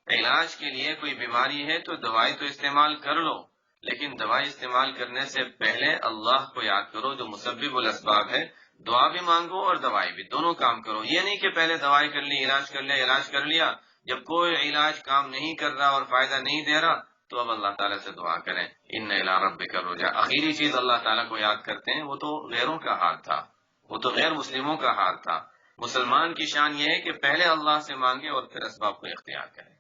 علاج کے لیے کوئی بیماری ہے تو دوائی تو استعمال کر لو، لیکن دوائی استعمال کرنے سے پہلے اللہ کو یاد کرو جو مسبب الاسباب ہے، دعا بھی مانگو اور دوائی بھی، دونوں کام کرو۔ یہ نہیں کہ پہلے دوائی کر لی، علاج کر لیا، جب کوئی علاج کام نہیں کر رہا اور فائدہ نہیں دے رہا تو اب اللہ تعالیٰ سے دعا کریں، ان الی ربک الرجعہ۔ آخری چیز اللہ تعالیٰ کو یاد کرتے ہیں، وہ تو غیروں کا حال تھا، وہ تو غیر مسلموں کا حال تھا۔ مسلمان کی شان یہ ہے کہ پہلے اللہ سے مانگے اور پھر اسباب کو اختیار کرے۔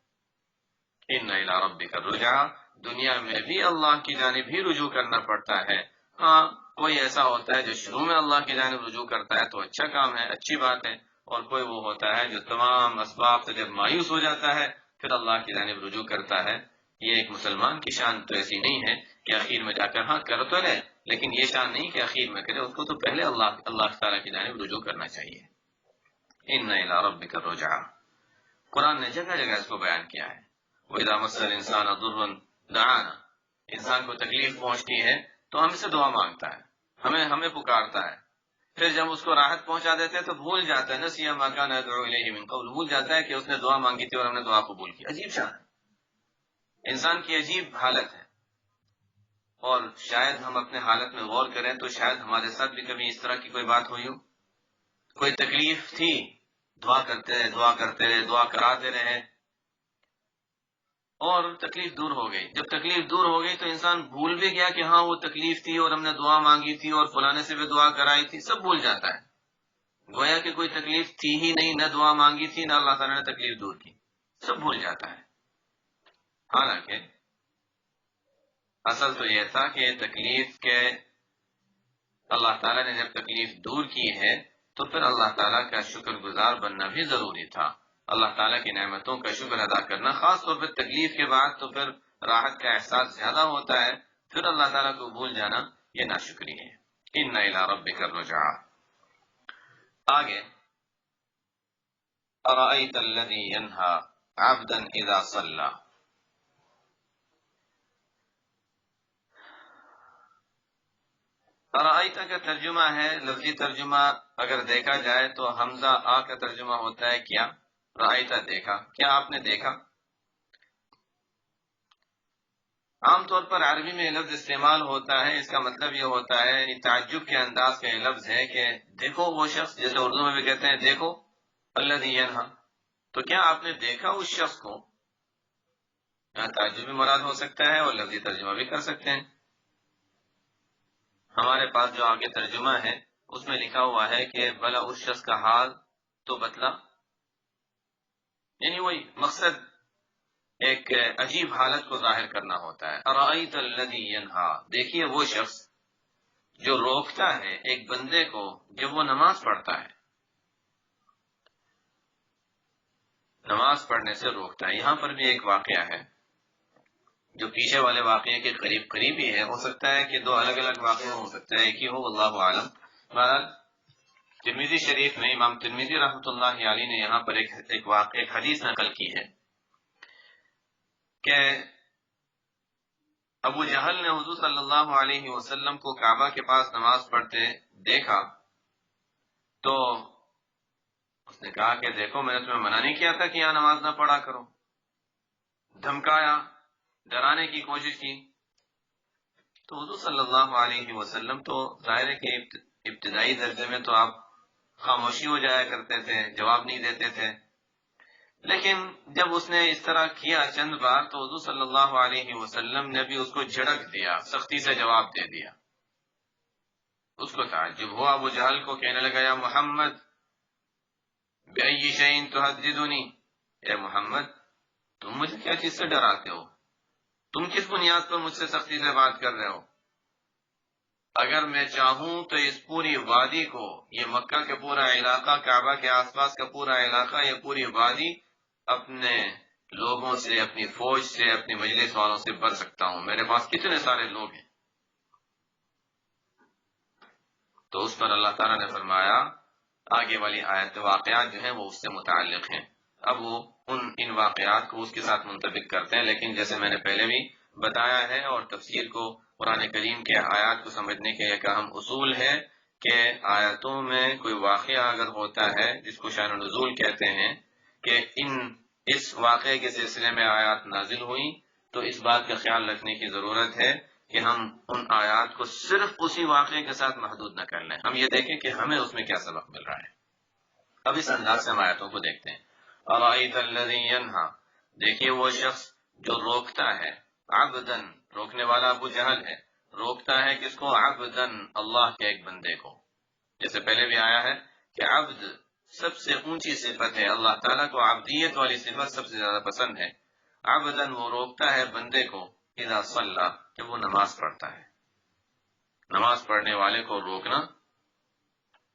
ان الی ربک الرجعہ، دنیا میں بھی اللہ کی جانب ہی رجوع کرنا پڑتا ہے۔ ہاں، کوئی ایسا ہوتا ہے جو شروع میں اللہ کی جانب رجوع کرتا ہے تو اچھا کام ہے، اچھی بات ہے، اور کوئی وہ ہوتا ہے جو تمام اسباب سے جب مایوس ہو جاتا ہے پھر اللہ کی جانب رجوع کرتا ہے۔ یہ ایک مسلمان کی شان تو ایسی نہیں ہے کہ اخیر میں جا کر ہاں کر تو لے، لیکن یہ شان نہیں کہ اخیر میں کرے، اس کو تو پہلے اللہ تعالیٰ کی جانب رجوع کرنا چاہیے۔ ان الی ربک الرجعہ، قرآن نے جگہ جگہ اس کو بیان کیا ہے۔ وَإِذَا مَسَّ الْإِنسَانَ ضُرٌّ دَعَانَا، انسان کو تکلیف پہنچتی ہے تو ہم سے دعا مانگتا ہے، ہمیں پکارتا ہے، پھر جب اس کو راحت پہنچا دیتے ہیں تو بھول جاتا ہے، نسیٰ مَا كَانَ يَدْعُو إِلَيْهِ مِن قَبْلُ، بھول جاتا ہے کہ اس نے دعا مانگی تھی اور ہم نے دعا قبول کی۔ عجیب شان ہے، انسان کی عجیب حالت ہے، اور شاید ہم اپنے حالت میں غور کریں تو شاید ہمارے ساتھ بھی کبھی اس طرح کی کوئی بات ہوئی ہو، کوئی تکلیف تھی، دعا کرتے رہے، دعا کراتے رہے، اور تکلیف دور ہو گئی۔ جب تکلیف دور ہو گئی تو انسان بھول بھی گیا کہ ہاں وہ تکلیف تھی اور ہم نے دعا مانگی تھی اور فلانے سے بھی دعا کرائی تھی، سب بھول جاتا ہے، گویا کہ کوئی تکلیف تھی ہی نہیں، نہ دعا مانگی تھی، نہ اللہ تعالیٰ نے تکلیف دور کی، سب بھول جاتا ہے۔ حالانکہ اصل تو یہ تھا کہ تکلیف کے اللہ تعالیٰ نے جب تکلیف دور کی ہے تو پھر اللہ تعالیٰ کا شکر گزار بننا بھی ضروری تھا، اللہ تعالیٰ کی نعمتوں کا شکر ادا کرنا، خاص طور پر تکلیف کے بعد تو پھر راحت کا احساس زیادہ ہوتا ہے، پھر اللہ تعالیٰ کو بھول جانا یہ ناشکری ہے۔ ان الی ربک الرجعہ۔ آگے، ارأیت الذی ینہی عبدا اذا صلی، ارأیت کا ترجمہ ہے، لفظی ترجمہ اگر دیکھا جائے تو حمزہ آ کا ترجمہ ہوتا ہے کیا، رأیت دیکھا، کیا آپ نے دیکھا۔ عام طور پر عربی میں لفظ استعمال ہوتا ہے، اس کا مطلب یہ ہوتا ہے، تعجب کے انداز کا یہ لفظ ہے کہ دیکھو وہ شخص، جیسے اردو میں بھی کہتے ہیں دیکھو الذی ینہی، تو کیا آپ نے دیکھا اس شخص کو۔ یہاں تعجب بھی مراد ہو سکتا ہے اور لفظی ترجمہ بھی کر سکتے ہیں۔ ہمارے پاس جو آگے ترجمہ ہے اس میں لکھا ہوا ہے کہ بھلا اس شخص کا حال تو بتلا، یعنی وہی مقصد ایک عجیب حالت کو ظاہر کرنا ہوتا ہے۔ ارأیت الذی ینہی، دیکھیے وہ شخص جو روکتا ہے ایک بندے کو جب وہ نماز پڑھتا ہے۔ نماز پڑھنے سے روکتا ہے۔ یہاں پر بھی ایک واقعہ ہے جو پیچھے والے واقعے کے قریب قریب ہی ہے، ہو سکتا ہے کہ دو الگ الگ واقعے ہو سکتا ہے ایک ہی ہو، اللہ عالم۔ بہرحال ترمذی شریف میں امام ترمذی رحمۃ اللہ علیہ نے یہاں پر ایک حدیث نقل کی ہے کہ ابو جہل نے حضور صلی اللہ علیہ وسلم کو کعبہ کے پاس نماز پڑھتے دیکھا تو اس نے کہا کہ دیکھو میں نے تمہیں منع نہیں کیا تھا کہ یہاں نماز نہ پڑھا کرو، دھمکایا، ڈرانے کی کوشش کی۔ تو حضور صلی اللہ علیہ وسلم تو ظاہر ہے کہ ابتدائی درجے میں تو آپ خاموشی ہو جایا کرتے تھے، جواب نہیں دیتے تھے، لیکن جب اس نے اس طرح کیا چند بار تو حضور صلی اللہ علیہ وسلم نے بھی اس کو جھڑک دیا، سختی سے جواب دے دیا۔ اس کو تعجب ہوا، ابو جہل کو کہنے لگا یا محمد بأي شيء تهددني، اے محمد تم مجھے کیا چیز سے ڈراتے ہو؟ تم کس بنیاد پر مجھ سے سختی سے بات کر رہے ہو؟ اگر میں چاہوں تو اس پوری وادی کو، یہ مکہ کا پورا علاقہ، کعبہ کے آس پاس کا پورا علاقہ، یہ پوری وادی اپنے لوگوں سے، اپنی فوج سے، اپنی مجلس والوں سے بھر سکتا ہوں، میرے پاس کتنے سارے لوگ ہیں۔ تو اس پر اللہ تعالیٰ نے فرمایا، آگے والی آیت واقعات جو ہیں وہ اس سے متعلق ہیں، اب وہ ان واقعات کو اس کے ساتھ منطبق کرتے ہیں، لیکن جیسے میں نے پہلے بھی بتایا ہے اور تفسیر کو، قرآن کریم کے آیات کو سمجھنے کے ایک اہم اصول ہے کہ آیتوں میں کوئی واقعہ اگر ہوتا ہے جس کو شأن نزول کہتے ہیں کہ اس واقعے کے سلسلے میں آیات نازل ہوئی، تو اس بات کا خیال رکھنے کی ضرورت ہے کہ ہم ان آیات کو صرف اسی واقعے کے ساتھ محدود نہ کر لیں، ہم یہ دیکھیں کہ ہمیں اس میں کیا سبق مل رہا ہے۔ اب اس انداز سے ہم آیتوں کو دیکھتے ہیں۔ اَرَأَيْتَ الَّذِي يَنْهَا، دیکھیے وہ شخص جو روکتا ہے، عبدن، روکنے والا ابو جہل ہے، روکتا ہے کس کو؟ عبدن، اللہ کے ایک بندے کو۔ جیسے پہلے بھی آیا ہے کہ عبد سب سے اونچی صفت ہے، اللہ تعالیٰ کو عبدیت والی صفت سب سے زیادہ پسند ہے۔ عبدن، وہ روکتا ہے بندے کو، اذا صلی، جب وہ نماز پڑھتا ہے۔ نماز پڑھنے والے کو روکنا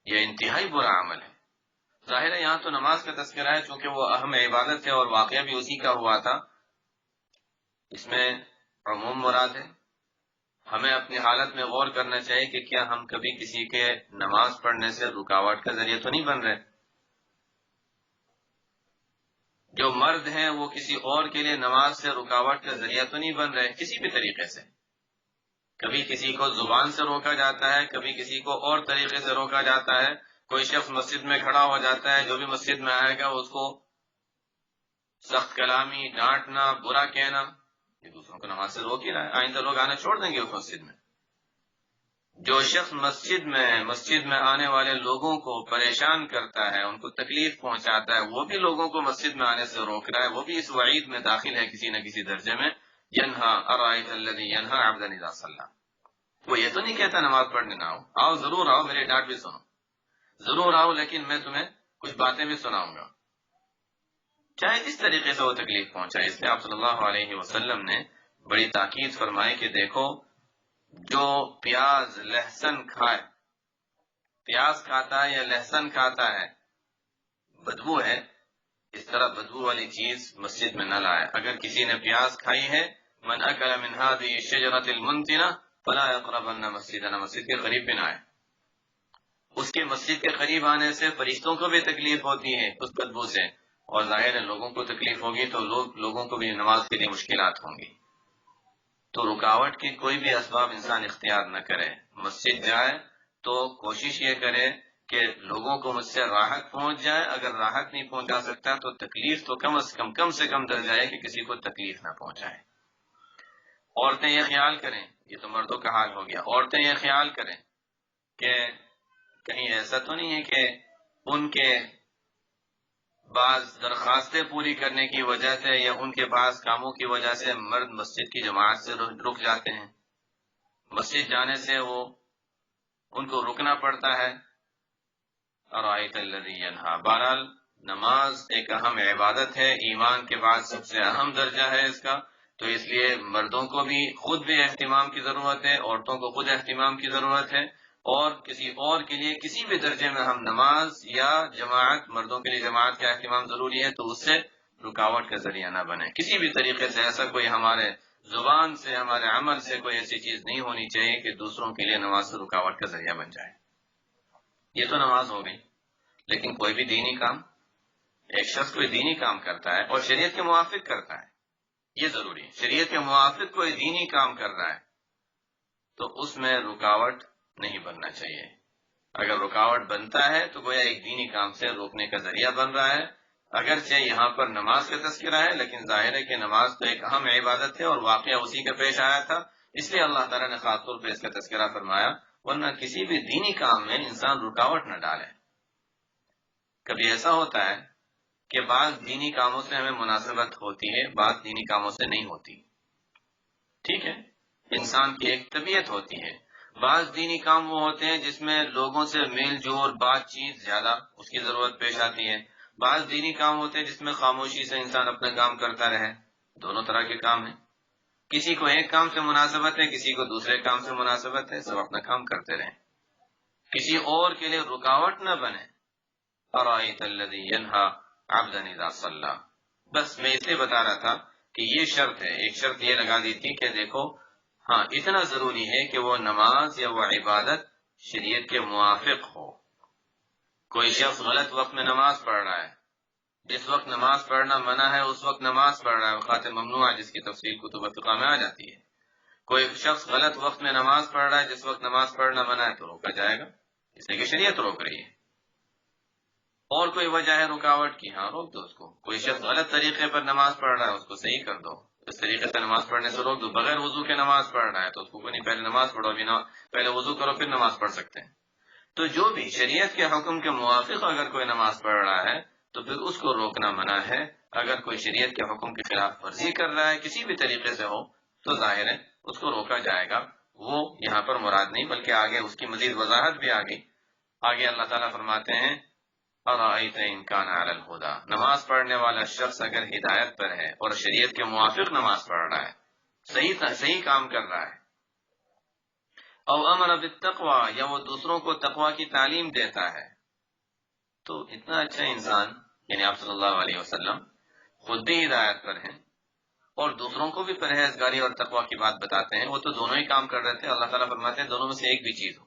یہ انتہائی برا عمل ہے۔ ظاہر ہے یہاں تو نماز کا تذکرہ ہے چونکہ وہ اہم عبادت ہے اور واقعہ بھی اسی کا ہوا تھا، اس میں عموم مراد ہے۔ ہمیں اپنی حالت میں غور کرنا چاہیے کہ کیا ہم کبھی کسی کے نماز پڑھنے سے رکاوٹ کا ذریعہ تو نہیں بن رہے۔ جو مرد ہیں وہ کسی اور کے لیے نماز سے رکاوٹ کا ذریعہ تو نہیں بن رہے کسی بھی طریقے سے۔ کبھی کسی کو زبان سے روکا جاتا ہے، کبھی کسی کو اور طریقے سے روکا جاتا ہے۔ کوئی شخص مسجد میں کھڑا ہو جاتا ہے، جو بھی مسجد میں آئے گا اس کو سخت کلامی، ڈانٹنا، برا کہنا، یہ دوسروں کو نماز سے روک ہی رہا ہے، آئندہ لوگ آنا چھوڑ دیں گے اس مسجد میں۔ جو شخص مسجد میں آنے والے لوگوں کو پریشان کرتا ہے، ان کو تکلیف پہنچاتا ہے، وہ بھی لوگوں کو مسجد میں آنے سے روک رہا ہے، وہ بھی اس وعید میں داخل ہے کسی نہ کسی درجے میں۔ ینہا، ارأیت الذی ینہا عبدا اذا صلی، وہ یہ تو نہیں کہتا نماز پڑھنے نہ آؤ ضرور آؤ، میری ڈانٹ بھی سنو، ضرور آؤ، لیکن میں تمہیں کچھ باتیں بھی سناؤں گا، چاہے جس طریقے سے وہ تکلیف پہنچائے۔ اس لیے آپ صلی اللہ علیہ وسلم نے بڑی تاکید فرمائی کہ دیکھو جو پیاز لہسن کھائے، پیاز کھاتا ہے یا لہسن کھاتا ہے، بدبو ہے، اس طرح بدبو والی چیز مسجد میں نہ لائے۔ اگر کسی نے پیاز کھائی ہے، من اکل من هذه الشجرة المنتنة فلا يقربن مسجدنا، مسجد کے قریب بھی نہ آئے۔ اس کے مسجد کے قریب آنے سے فرشتوں کو بھی تکلیف ہوتی ہے اس بدبو سے، اور ظاہر ہے لوگوں کو تکلیف ہوگی تو لوگوں کو بھی نماز کے لیے مشکلات ہوں گی۔ تو رکاوٹ کی کوئی بھی اسباب انسان اختیار نہ کرے، مسجد جائے تو کوشش یہ کرے کہ لوگوں کو مجھ سے راحت پہنچ جائے، اگر راحت نہیں پہنچا سکتا تو تکلیف تو کم سے کم درجہ ہے کہ کسی کو تکلیف نہ پہنچائے۔ عورتیں یہ خیال کریں، یہ تو مردوں کا حال ہو گیا، عورتیں یہ خیال کریں کہ کہیں ایسا تو نہیں ہے کہ ان کے بعض درخواستیں پوری کرنے کی وجہ سے یا ان کے بعض کاموں کی وجہ سے مرد مسجد کی جماعت سے رک جاتے ہیں، مسجد جانے سے ان کو رکنا پڑتا ہے۔ ارائیت الذی ینہا، بہرحال نماز ایک اہم عبادت ہے، ایمان کے بعد سب سے اہم درجہ ہے اس کا، تو اس لیے مردوں کو بھی خود بھی اہتمام کی ضرورت ہے، عورتوں کو خود اہتمام کی ضرورت ہے، اور کسی اور کے لیے کسی بھی درجے میں ہم نماز یا جماعت، مردوں کے لیے جماعت کا اہتمام ضروری ہے تو اس سے رکاوٹ کا ذریعہ نہ بنے. کسی بھی طریقے سے ایسا کوئی ہمارے زبان سے ہمارے عمل سے کوئی ایسی چیز نہیں ہونی چاہیے کہ دوسروں کے لیے نماز سے رکاوٹ کا ذریعہ بن جائے. یہ تو نماز ہو گئی. لیکن کوئی بھی دینی کام، ایک شخص کوئی دینی کام کرتا ہے اور شریعت کے موافق کرتا ہے، یہ ضروری ہے. شریعت کے موافق کوئی دینی کام کر رہا ہے تو اس میں رکاوٹ نہیں بننا چاہیے. اگر رکاوٹ بنتا ہے تو گویا ایک دینی کام سے روکنے کا ذریعہ بن رہا ہے. اگرچہ یہاں پر نماز کا تذکرہ ہے، لیکن ظاہر ہے کہ نماز تو ایک اہم عبادت ہے اور واقعہ اسی کا پیش آیا تھا، اس لیے اللہ تعالیٰ نے خاص طور پہ اس کا تذکرہ فرمایا. ورنہ کسی بھی دینی کام میں انسان رکاوٹ نہ ڈالے. کبھی ایسا ہوتا ہے کہ بعض دینی کاموں سے ہمیں مناسبت ہوتی ہے، بعض دینی کاموں سے نہیں ہوتی. ٹھیک ہے، انسان کی ایک طبیعت ہوتی ہے. بعض دینی کام وہ ہوتے ہیں جس میں لوگوں سے میل جول بات چیت زیادہ اس کی ضرورت پیش آتی ہے. بعض دینی کام ہوتے ہیں جس میں خاموشی سے انسان اپنا کام کرتا رہے. دونوں طرح کے کام ہیں. کسی کو ایک کام سے مناسبت ہے، کسی کو دوسرے کام سے مناسبت ہے، سب اپنا کام کرتے رہیں. کسی اور کے لیے رکاوٹ نہ بنے. ارأیت الذی ینہی عبدا اذا صلی. بس میں اس لیے بتا رہا تھا کہ یہ شرط ہے. ایک شرط یہ لگا دی تھی کہ دیکھو ہاں اتنا ضروری ہے کہ وہ نماز یا وہ عبادت شریعت کے موافق ہو. کوئی شخص غلط وقت میں نماز پڑھ رہا ہے، جس وقت نماز پڑھنا منع ہے اس وقت نماز پڑھ رہا ہے، اوقات ممنوع جس کی تفصیل کتب فقہ میں آ جاتی ہے. کوئی شخص غلط وقت میں نماز پڑھ رہا ہے جس وقت نماز پڑھنا منع ہے تو روکا جائے گا، اس لیے کہ شریعت روک رہی ہے. اور کوئی وجہ ہے رکاوٹ کی، ہاں روک دو اس کو. کوئی شخص غلط طریقے پر نماز پڑھ رہا ہے اس کو صحیح کر دو، اس طریقے سے نماز پڑھنے سے روک دو. بغیر وضو کے نماز پڑھ رہا ہے تو اس کو نہیں، پہلے نماز پڑھو، پہلے وضو کرو پھر نماز پڑھ سکتے ہیں. تو جو بھی شریعت کے حکم کے موافق اگر کوئی نماز پڑھ رہا ہے تو پھر اس کو روکنا منع ہے. اگر کوئی شریعت کے حکم کے خلاف ورزی کر رہا ہے کسی بھی طریقے سے ہو تو ظاہر ہے اس کو روکا جائے گا. وہ یہاں پر مراد نہیں بلکہ آگے اس کی مزید وضاحت بھی آگئی. آگے اللہ تعالیٰ فرماتے ہیں ارأیت ان کان علی الہدی. نماز پڑھنے والا شخص اگر ہدایت پر ہے اور شریعت کے موافق نماز پڑھ رہا ہے، صحیح کام کر رہا ہے، او امر بالتقوی یا وہ دوسروں کو تقوی کی تعلیم دیتا ہے، تو اتنا اچھا انسان یعنی آپ صلی اللہ علیہ وسلم خود بھی ہدایت پر ہیں اور دوسروں کو بھی پرہیزگاری اور تقوی کی بات بتاتے ہیں. وہ تو دونوں ہی کام کر رہے تھے. اللہ تعالیٰ فرماتے ہیں دونوں میں سے ایک بھی چیز ہو.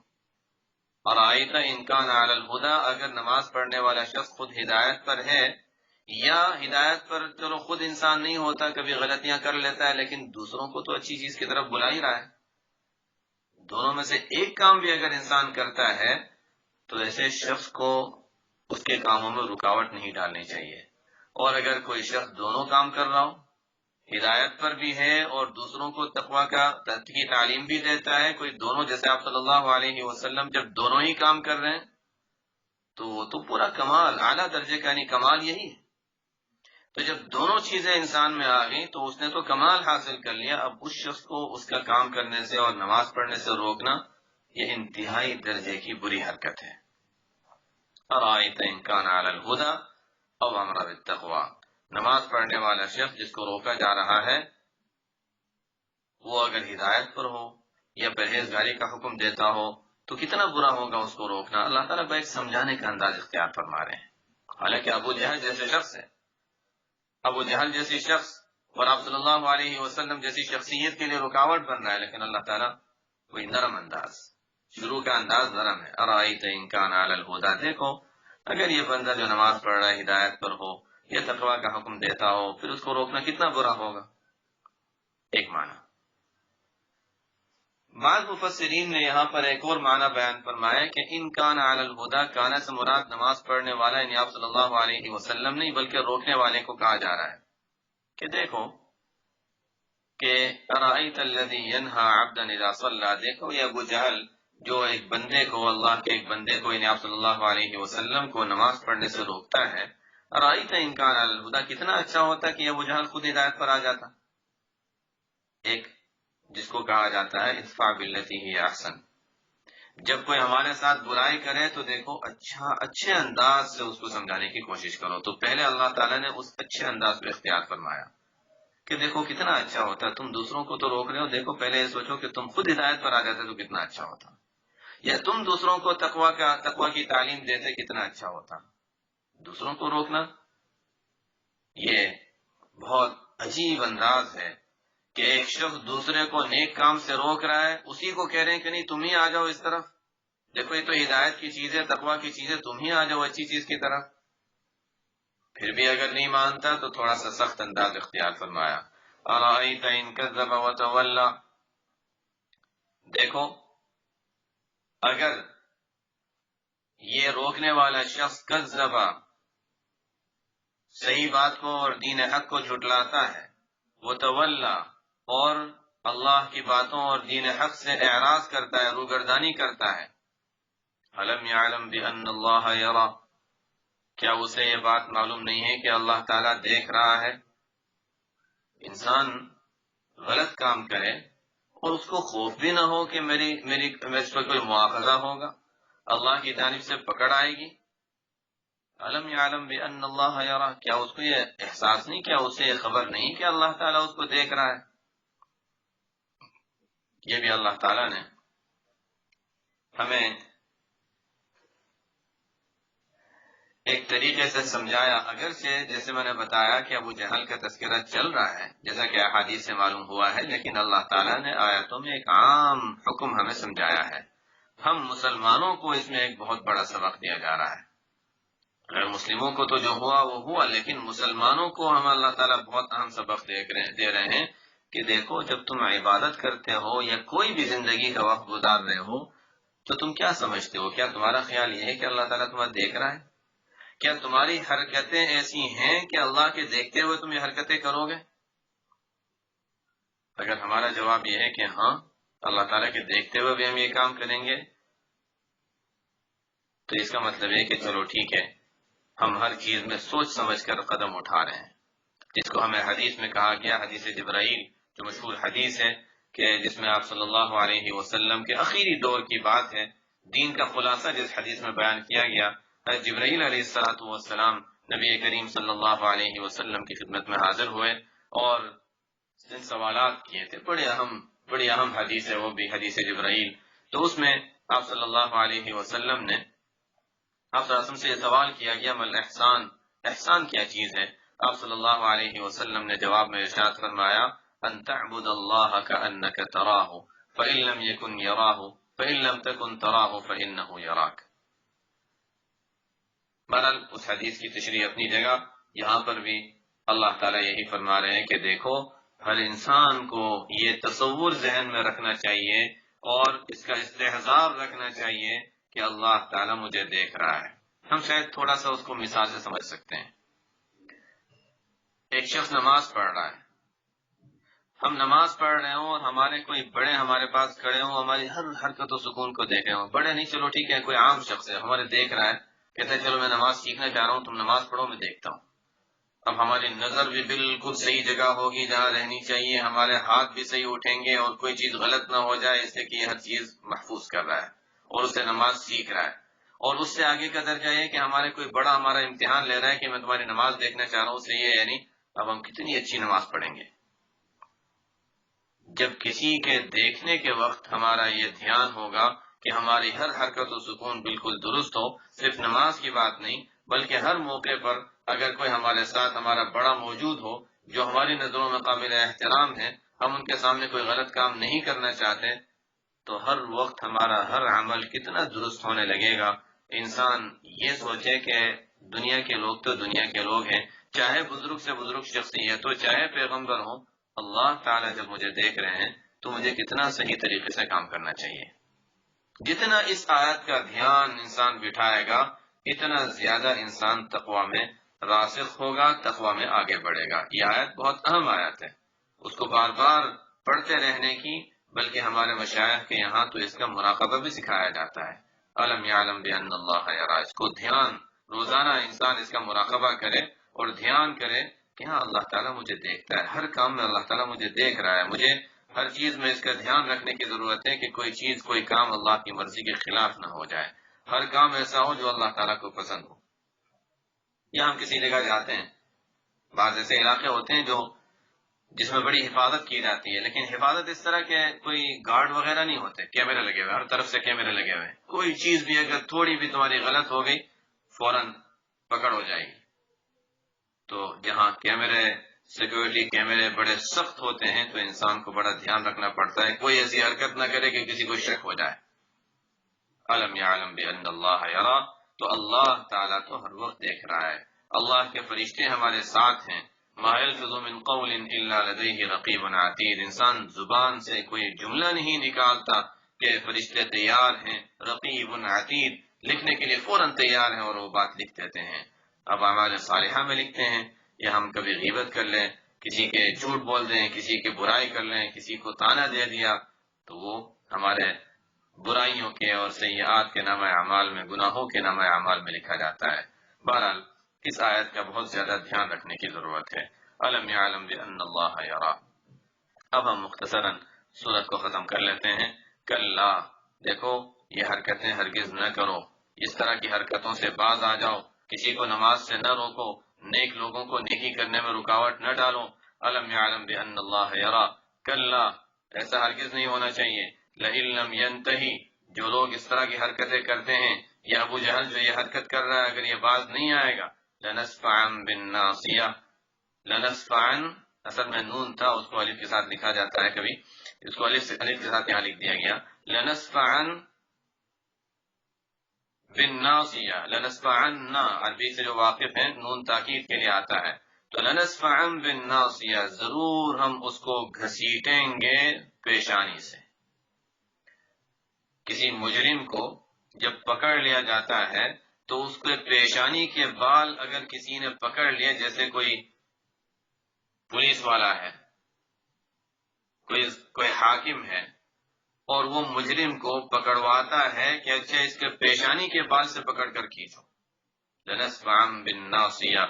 اور آئیتا ان کان علی الہدی، اگر نماز پڑھنے والا شخص خود ہدایت پر ہے یا ہدایت پر چلو خود انسان نہیں ہوتا، کبھی غلطیاں کر لیتا ہے لیکن دوسروں کو تو اچھی چیز کی طرف بلا ہی رہا ہے. دونوں میں سے ایک کام بھی اگر انسان کرتا ہے تو ایسے شخص کو اس کے کاموں میں رکاوٹ نہیں ڈالنی چاہیے. اور اگر کوئی شخص دونوں کام کر رہا ہو، ہدایت پر بھی ہے اور دوسروں کو تقوی کی تعلیم بھی دیتا ہے، کوئی دونوں، جیسے آپ صلی اللہ علیہ وسلم جب دونوں ہی کام کر رہے ہیں تو وہ تو پورا کمال، اعلیٰ درجے کا یعنی کمال یہی ہے. تو جب دونوں چیزیں انسان میں آ گئیں تو اس نے تو کمال حاصل کر لیا. اب اس شخص کو اس کا کام کرنے سے اور نماز پڑھنے سے روکنا یہ انتہائی درجے کی بری حرکت ہے. ارأیت ان کان علی الہدی او امر بالتقوی. نماز پڑھنے والا شخص جس کو روکا جا رہا ہے وہ اگر ہدایت پر ہو یا پرہیزگاری کا حکم دیتا ہو تو کتنا برا ہوگا اس کو روکنا. اللہ تعالیٰ ایک سمجھانے کا انداز اختیار فرما رہے ہیں. حالانکہ ابو جہل جیسے شخص ہے، ابو جہل جیسی شخص اور آپ صلی اللہ علیہ وسلم جیسی شخصیت کے لیے رکاوٹ بن رہا ہے، لیکن اللہ تعالیٰ کوئی نرم انداز، شروع کا انداز نرم ہے. ارأیت ان کان علی الہدی، دیکھو اگر یہ بندہ جو نماز پڑھ رہا ہے ہدایت پر ہو یا تقوی کا حکم دیتا ہو پھر اس کو روکنا کتنا برا ہوگا. ایک معنی. بعض مفسرین نے یہاں پر ایک اور معنی بیان فرمایا کہ ان کان علی الہدی، کانا سے مراد نماز پڑھنے والا یعنی آپ صلی اللہ علیہ وسلم نہیں بلکہ روکنے والے کو کہا جا رہا ہے کہ دیکھو کہ ارأیت الذی ینہی عبدا اذا صلی، دیکھو یہ ابو جہل جو ایک بندے کو، اللہ کے ایک بندے کو یعنی آپ صلی اللہ علیہ وسلم کو نماز پڑھنے سے روکتا ہے. ارأیت ان کان علی الہدی، کتنا اچھا ہوتا کہ ابو جہل خود ہدایت پر آ جاتا. ایک جس کو کہا جاتا ہے ادفع باللتی ہی احسن. جب کوئی ہمارے ساتھ برائی کرے تو دیکھو اچھے انداز سے اس کو سمجھانے کی کوشش کرو. تو پہلے اللہ تعالیٰ نے اس اچھے انداز کو اختیار فرمایا کہ دیکھو کتنا اچھا ہوتا. تم دوسروں کو تو روک رہے ہو، دیکھو پہلے یہ سوچو کہ تم خود ہدایت پر آ جاتے تو کتنا اچھا ہوتا، یا تم دوسروں کو تقوی کی تعلیم دیتے کتنا اچھا ہوتا. دوسروں کو روکنا یہ بہت عجیب انداز ہے کہ ایک شخص دوسرے کو نیک کام سے روک رہا ہے، اسی کو کہہ رہے ہیں کہ نہیں تم ہی آ جاؤ اس طرف، دیکھو یہ تو ہدایت کی چیز ہے، تقویٰ کی چیز ہے، تم ہی آ جاؤ اچھی چیز کی طرف۔ پھر بھی اگر نہیں مانتا تو تھوڑا سا سخت انداز اختیار فرمایا، ارأیت ان کذب وتولی، دیکھو اگر یہ روکنے والا شخص کذب، صحیح بات کو اور دین حق کو جھٹلاتا ہے، وتولی، اور اللہ کی باتوں اور دین حق سے اعراض کرتا ہے، روگردانی کرتا ہے، الم یعلم بان اللہ یری، کیا اسے یہ بات معلوم نہیں ہے کہ اللہ تعالیٰ دیکھ رہا ہے؟ انسان غلط کام کرے اور اس کو خوف بھی نہ ہو کہ میرے پر کوئی مواخذہ ہوگا، اللہ کی جانب سے پکڑ آئے گی۔ الم یعلم بان اللہ یری، کیا اس کو یہ احساس نہیں، کیا اسے یہ خبر نہیں کہ اللہ تعالیٰ اس کو دیکھ رہا ہے؟ یہ بھی اللہ تعالیٰ نے ہمیں ایک طریقے سے سمجھایا، اگرچہ جیسے میں نے بتایا کہ ابو جہل کا تذکرہ چل رہا ہے جیسا کہ احادیث سے معلوم ہوا ہے، لیکن اللہ تعالیٰ نے آیتوں میں ایک عام حکم ہمیں سمجھایا ہے۔ ہم مسلمانوں کو اس میں ایک بہت بڑا سبق دیا جا رہا ہے۔ غیر مسلموں کو تو جو ہوا وہ ہوا، لیکن مسلمانوں کو ہم اللہ تعالیٰ بہت اہم سبق دے رہے ہیں کہ دیکھو جب تم عبادت کرتے ہو یا کوئی بھی زندگی کا وقت گزار رہے ہو تو تم کیا سمجھتے ہو؟ کیا تمہارا خیال یہ ہے کہ اللہ تعالیٰ تمہیں دیکھ رہا ہے؟ کیا تمہاری حرکتیں ایسی ہیں کہ اللہ کے دیکھتے ہوئے تم یہ حرکتیں کرو گے؟ اگر ہمارا جواب یہ ہے کہ ہاں اللہ تعالیٰ کے دیکھتے ہوئے بھی ہم یہ کام کریں گے، تو اس کا مطلب ہے کہ چلو ٹھیک ہے، ہم ہر چیز میں سوچ سمجھ کر قدم اٹھا رہے ہیں، جس کو ہمیں حدیث میں کہا گیا، حدیث جبرائیل جو مشہور حدیث ہے کہ جس میں آپ صلی اللہ علیہ وسلم کے آخری دور کی بات ہے، دین کا خلاصہ جس حدیث میں بیان کیا گیا، جبرائیل علیہ السلام نبی کریم صلی اللہ علیہ وسلم کی خدمت میں حاضر ہوئے اور جن سوالات کیے تھے، بڑی اہم حدیث ہے وہ بھی، حدیث جبرائیل۔ تو اس میں آپ صلی اللہ علیہ وسلم نے آپ صلی اللہ علیہ وسلم سے یہ سوال کیا گیا، مل احسان، احسان کیا چیز ہے؟ آپ صلی اللہ علیہ وسلم نے جواب میں ارشاد فرمایا، ان تعبد اللہ کأنک تراہ فإن لم یکن یراہ فإن لم تکن تراہ فإنہ یراک۔ بہرحال اس حدیث کی تشریح اپنی جگہ، یہاں پر بھی اللہ تعالیٰ یہی فرما رہے ہیں کہ دیکھو ہر انسان کو یہ تصور ذہن میں رکھنا چاہیے اور اس کا استحضار رکھنا چاہیے کہ اللہ تعالیٰ مجھے دیکھ رہا ہے۔ ہم شاید تھوڑا سا اس کو مثال سے سمجھ سکتے ہیں۔ ایک شخص نماز پڑھ رہا ہے، ہم نماز پڑھ رہے ہوں اور ہمارے کوئی بڑے ہمارے پاس کھڑے ہوں، ہماری ہر حرکت و سکون کو دیکھ رہے ہوں، بڑے نہیں چلو ٹھیک ہے کوئی عام شخص ہے ہمارے دیکھ رہا ہے، کہتے ہیں چلو میں نماز سیکھنا چاہ رہا ہوں، تم نماز پڑھو میں دیکھتا ہوں۔ اب ہماری نظر بھی بالکل صحیح جگہ ہوگی جہاں رہنی چاہیے، ہمارے ہاتھ بھی صحیح اٹھیں گے اور کوئی چیز غلط نہ ہو جائے، اس سے کہ یہ ہر چیز محفوظ کر رہا ہے اور اسے نماز سیکھ رہا ہے۔ اور اس سے آگے کا درجہ یہ کہ ہمارے کوئی بڑا ہمارا امتحان لے رہا ہے کہ میں تمہاری نماز دیکھنا چاہ رہا ہوں، اس سے یہ یعنی اب ہم کتنی اچھی نماز پڑھیں گے۔ جب کسی کے دیکھنے کے وقت ہمارا یہ دھیان ہوگا کہ ہماری ہر حرکت و سکون بالکل درست ہو، صرف نماز کی بات نہیں بلکہ ہر موقع پر اگر کوئی ہمارے ساتھ ہمارا بڑا موجود ہو جو ہماری نظروں میں قابل احترام ہے، ہم ان کے سامنے کوئی غلط کام نہیں کرنا چاہتے، تو ہر وقت ہمارا ہر عمل کتنا درست ہونے لگے گا۔ انسان یہ سوچے کہ دنیا کے لوگ تو دنیا کے لوگ ہیں، چاہے بزرگ سے بزرگ شخصیت ہو، چاہے پیغمبر ہو، اللہ تعالیٰ جب مجھے دیکھ رہے ہیں تو مجھے کتنا صحیح طریقے سے کام کرنا چاہیے۔ جتنا اس آیت کا دھیان انسان بٹھائے گا اتنا زیادہ انسان تقوی میں راسخ ہوگا، تقوی میں آگے بڑھے گا۔ یہ آیت بہت اہم آیت ہے، اس کو بار بار پڑھتے رہنے کی، بلکہ ہمارے مشائخ کے یہاں تو اس کا مراقبہ بھی سکھایا جاتا ہے۔ الم یعلم بان اللہ یری، اس کو دھیان، روزانہ انسان اس کا مراقبہ کرے اور دھیان کرے کہ ہاں اللہ تعالیٰ مجھے دیکھتا ہے، ہر کام میں اللہ تعالیٰ مجھے دیکھ رہا ہے، مجھے ہر چیز میں اس کا دھیان رکھنے کی ضرورت ہے کہ کوئی چیز کوئی کام اللہ کی مرضی کے خلاف نہ ہو جائے، ہر کام ایسا ہو جو اللہ تعالیٰ کو پسند ہو۔ یا ہم کسی جگہ جاتے ہیں، بعض ایسے علاقے ہوتے ہیں جس میں بڑی حفاظت کی جاتی ہے، لیکن حفاظت اس طرح کے کوئی گارڈ وغیرہ نہیں ہوتے، کیمرے لگے ہوئے، ہر طرف سے کیمرے لگے ہوئے، کوئی چیز بھی اگر تھوڑی بھی تمہاری غلط ہو گئی فوراً پکڑ ہو جائے گی۔ تو جہاں کیمرے سیکورٹی کیمرے بڑے سخت ہوتے ہیں، تو انسان کو بڑا دھیان رکھنا پڑتا ہے کوئی ایسی حرکت نہ کرے کہ کسی کو شک ہو جائے۔ الم یعلم بان اللہ یرا، تو اللہ تعالیٰ تو ہر وقت دیکھ رہا ہے، اللہ کے فرشتے ہمارے ساتھ ہیں۔ ما یلفظ من قول الا لدیہ رقیب عتید، انسان زبان سے کوئی جملہ نہیں نکالتا کہ فرشتے تیار ہیں، رقیب عتید لکھنے کے لیے فوراً تیار ہیں اور وہ بات لکھ دیتے ہیں۔ اب اعمال صالحہ میں لکھتے ہیں، یا ہم کبھی غیبت کر لیں، کسی کے جھوٹ بول دیں، کسی کی برائی کر لیں، کسی کو طعنہ دے دیا، تو وہ ہمارے برائیوں کے اور سیئات کے نامہ اعمال میں، گناہوں کے نامہ اعمال میں لکھا جاتا ہے۔ بہرحال اس آیت کا بہت زیادہ دھیان رکھنے کی ضرورت ہے۔ الم یعلم بان اللہ یرا۔ اب ہم مختصراً سورت کو ختم کر لیتے ہیں۔ کلا، دیکھو یہ حرکتیں ہرگز نہ کرو، اس طرح کی حرکتوں سے باز آ جاؤ، کسی کو نماز سے نہ روکو، نیک لوگوں کو نیکی کرنے میں رکاوٹ نہ ڈالو۔ الم یعلم بان اللہ یرا، کلا ایسا ہرگز نہیں ہونا چاہیے۔ لئن لم ینتہی، جو لوگ اس طرح کی حرکتیں کرتے ہیں، یا ابو جہل جو یہ حرکت کر رہا ہے، اگر یہ باز نہیں آئے گا، لنسفعا بالناصیہ، لنسفعا اصل میں نون تھا، اس کو الف کے ساتھ لکھا جاتا ہے کبھی، اس کو الف کے ساتھ یہاں لکھ دیا گیا، لنسفعا بالناصیہ، لنسفعن عربی سے جو واقف ہیں نون تاکید کے لیے آتا ہے، تو لنسفعا بالناصیہ ضرور ہم اس کو گھسیٹیں گے پیشانی سے۔ کسی مجرم کو جب پکڑ لیا جاتا ہے تو اس کے پیشانی کے بال اگر کسی نے پکڑ لیے، جیسے کوئی پولیس والا ہے، کوئی حاکم ہے، اور وہ مجرم کو پکڑواتا ہے کہ اچھا اس کے پیشانی کے بال سے پکڑ کر کھینچو، لنسفعا بالناصیہ،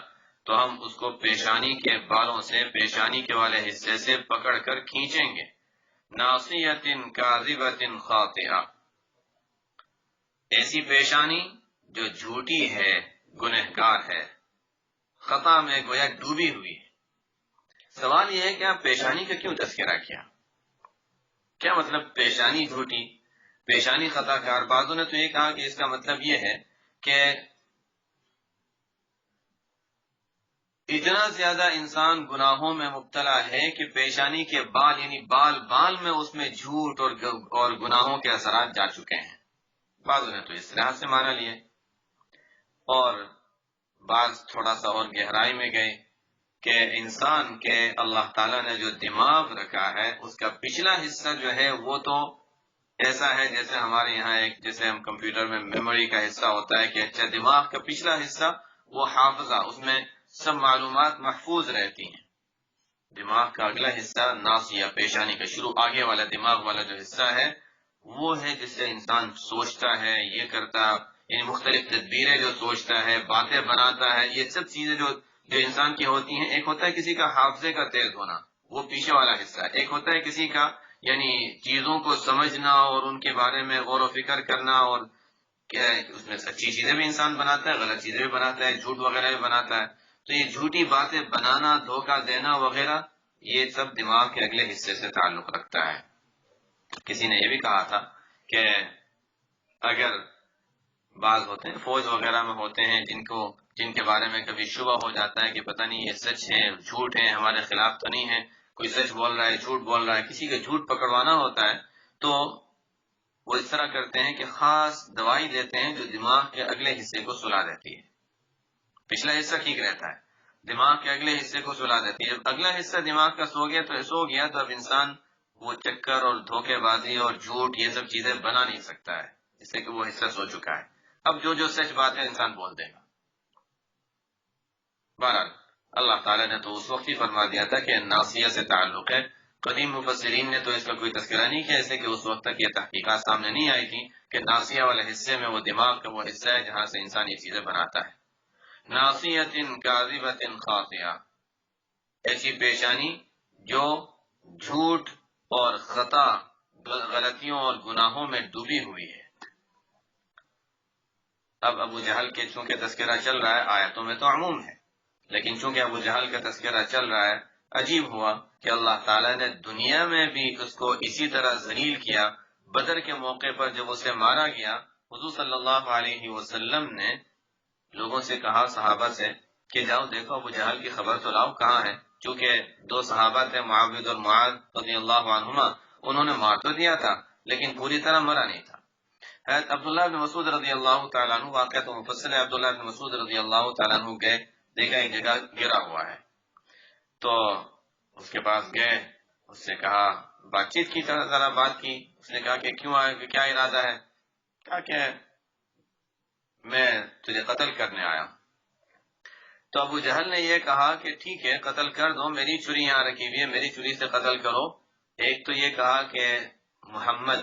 تو ہم اس کو پیشانی کے بالوں سے، پیشانی کے والے حصے سے پکڑ کر کھینچیں گے۔ ناصیۃ کاذبۃ خاطئہ، ایسی پیشانی جو جھوٹی ہے، گنہگار ہے، خطا میں گویا ڈوبی ہوئی ہے۔ سوال یہ ہے کہ آپ پیشانی کا کیوں تذکرہ کیا؟ کیا مطلب پیشانی جھوٹی، پیشانی خطا کار؟ بعضوں نے تو یہ کہا کہ اس کا مطلب یہ ہے کہ اتنا زیادہ انسان گناہوں میں مبتلا ہے کہ پیشانی کے بال، یعنی بال میں اس میں جھوٹ اور گناہوں کے اثرات جا چکے ہیں۔ بعضوں نے تو اس طرح سے مانا لیے، اور بعض تھوڑا سا اور گہرائی میں گئے کہ انسان کے اللہ تعالیٰ نے جو دماغ رکھا ہے، اس کا پچھلا حصہ جو ہے وہ تو ایسا ہے جیسے ہمارے یہاں جیسے ہم کمپیوٹر میں میموری کا حصہ ہوتا ہے کہ اچھا دماغ کا پچھلا حصہ وہ حافظہ، اس میں سب معلومات محفوظ رہتی ہیں۔ دماغ کا اگلا حصہ ناصیہ، پیشانی کا شروع آگے والا دماغ والا جو حصہ ہے، وہ ہے جس سے انسان سوچتا ہے، یہ کرتا، یعنی مختلف تدبیریں جو سوچتا ہے، باتیں بناتا ہے، یہ سب چیزیں جو انسان کی ہوتی ہیں۔ ایک ہوتا ہے کسی کا حافظے کا تیز ہونا، وہ پیچھے والا حصہ ہے۔ ایک ہوتا ہے کسی کا یعنی چیزوں کو سمجھنا اور ان کے بارے میں غور و فکر کرنا، اور کیا ہے اس میں اچھی چیزیں بھی انسان بناتا ہے، غلط چیزیں بھی بناتا ہے، جھوٹ وغیرہ بھی بناتا ہے۔ تو یہ جھوٹی باتیں بنانا، دھوکہ دینا وغیرہ، یہ سب دماغ کے اگلے حصے سے تعلق رکھتا ہے۔ کسی نے یہ بھی کہا تھا کہ اگر بعض ہوتے ہیں فوج وغیرہ میں ہوتے ہیں جن کے بارے میں کبھی شبہ ہو جاتا ہے کہ پتہ نہیں یہ سچ ہے جھوٹ ہے، ہمارے خلاف تو نہیں ہے، کوئی سچ بول رہا ہے جھوٹ بول رہا ہے، کسی کا جھوٹ پکڑوانا ہوتا ہے، تو وہ اس طرح کرتے ہیں کہ خاص دوائی دیتے ہیں جو دماغ کے اگلے حصے کو سلا دیتی ہے۔ پچھلا حصہ ٹھیک رہتا ہے، دماغ کے اگلے حصے کو سلا دیتی ہے۔ جب اگلا حصہ دماغ کا سو گیا تو اب انسان وہ چکر اور دھوکے بازی اور جھوٹ یہ سب چیزیں بنا نہیں سکتا ہے، اس سے کہ وہ حصہ سو چکا ہے۔ اب جو سچ بات ہے انسان بول دے گا۔ بہرحال اللہ تعالیٰ نے تو اس وقت ہی فرما دیا تھا کہ ناصیہ سے تعلق ہے۔ قدیم مفسرین نے تو اس کا کوئی تذکرہ نہیں کیا، ایسے کہ اس وقت تک یہ تحقیقات سامنے نہیں آئی تھی کہ ناصیہ والے حصے میں وہ دماغ کا وہ حصہ ہے جہاں سے انسان یہ چیزیں بناتا ہے۔ ناصیۃ کاذبۃ خاطئہ، ایسی پیشانی جو جھوٹ اور خطا، غلطیوں اور گناہوں میں ڈوبی ہوئی ہے۔ اب ابو جہل کے چونکہ تذکرہ چل رہا ہے، آیتوں میں تو عموم ہے، لیکن چونکہ ابو جہل کا تذکرہ چل رہا ہے، عجیب ہوا کہ اللہ تعالیٰ نے دنیا میں بھی اس کو اسی طرح ذلیل کیا۔ بدر کے موقع پر جب اسے مارا گیا، حضور صلی اللہ علیہ وسلم نے لوگوں سے کہا، صحابہ سے، کہ جاؤ دیکھو ابو جہل کی خبر تو لاؤ، کہاں ہے؟ چونکہ دو صحابہ تھے معاویہ اور معاذ رضی اللہ عنہما، انہوں نے مار تو دیا تھا لیکن پوری طرح مرا نہیں تھا۔ حضرت عبداللہ بن مسعود رضی اللہ تعالیٰ عنہ، واقعہ تو مفصل ہے، عبداللہ بن مسعود رضی اللہ تعالیٰ عنہ گئے، دیکھا ایک جگہ گرا ہوا ہے، تو اس کے پاس گئے، اس سے کہا، بات چیت کی، ذرا بات کی، اس نے کہا کہ کیوں آئے، کہ کیا ارادہ ہے؟ کہا کہ میں تجھے قتل کرنے آیا ہوں۔ تو ابو جہل نے یہ کہا کہ ٹھیک ہے قتل کر دو، میری چھری یہاں رکھی ہوئی ہے، میری چھری سے قتل کرو۔ ایک تو یہ کہا کہ محمد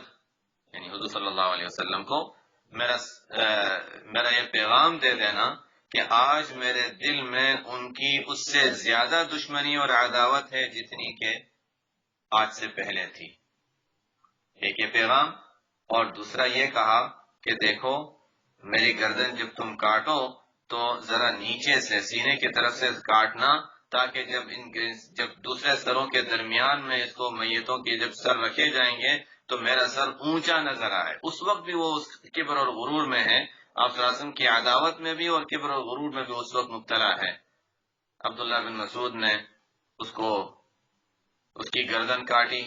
یعنی حضور صلی اللہ علیہ وسلم کو میرا یہ پیغام دے دینا کہ آج میرے دل میں ان کی اس سے زیادہ دشمنی اور عداوت ہے جتنی کہ آج سے پہلے تھی۔ ایک یہ پیغام، اور دوسرا یہ کہا کہ دیکھو میری گردن جب تم کاٹو تو ذرا نیچے سے سینے کی طرف سے کاٹنا، تاکہ جب دوسرے سروں کے درمیان میں اس کو میتوں کے جب سر رکھے جائیں گے تو میرا سر اونچا نظر آئے۔ اس وقت بھی وہ اس کبر اور غرور میں ہے، آپ صلی اللہ علیہ وسلم کی عداوت میں بھی اور کبر اور غرور میں بھی اس وقت مبتلا ہے۔ عبداللہ بن مسعود نے اس کی گردن کاٹی،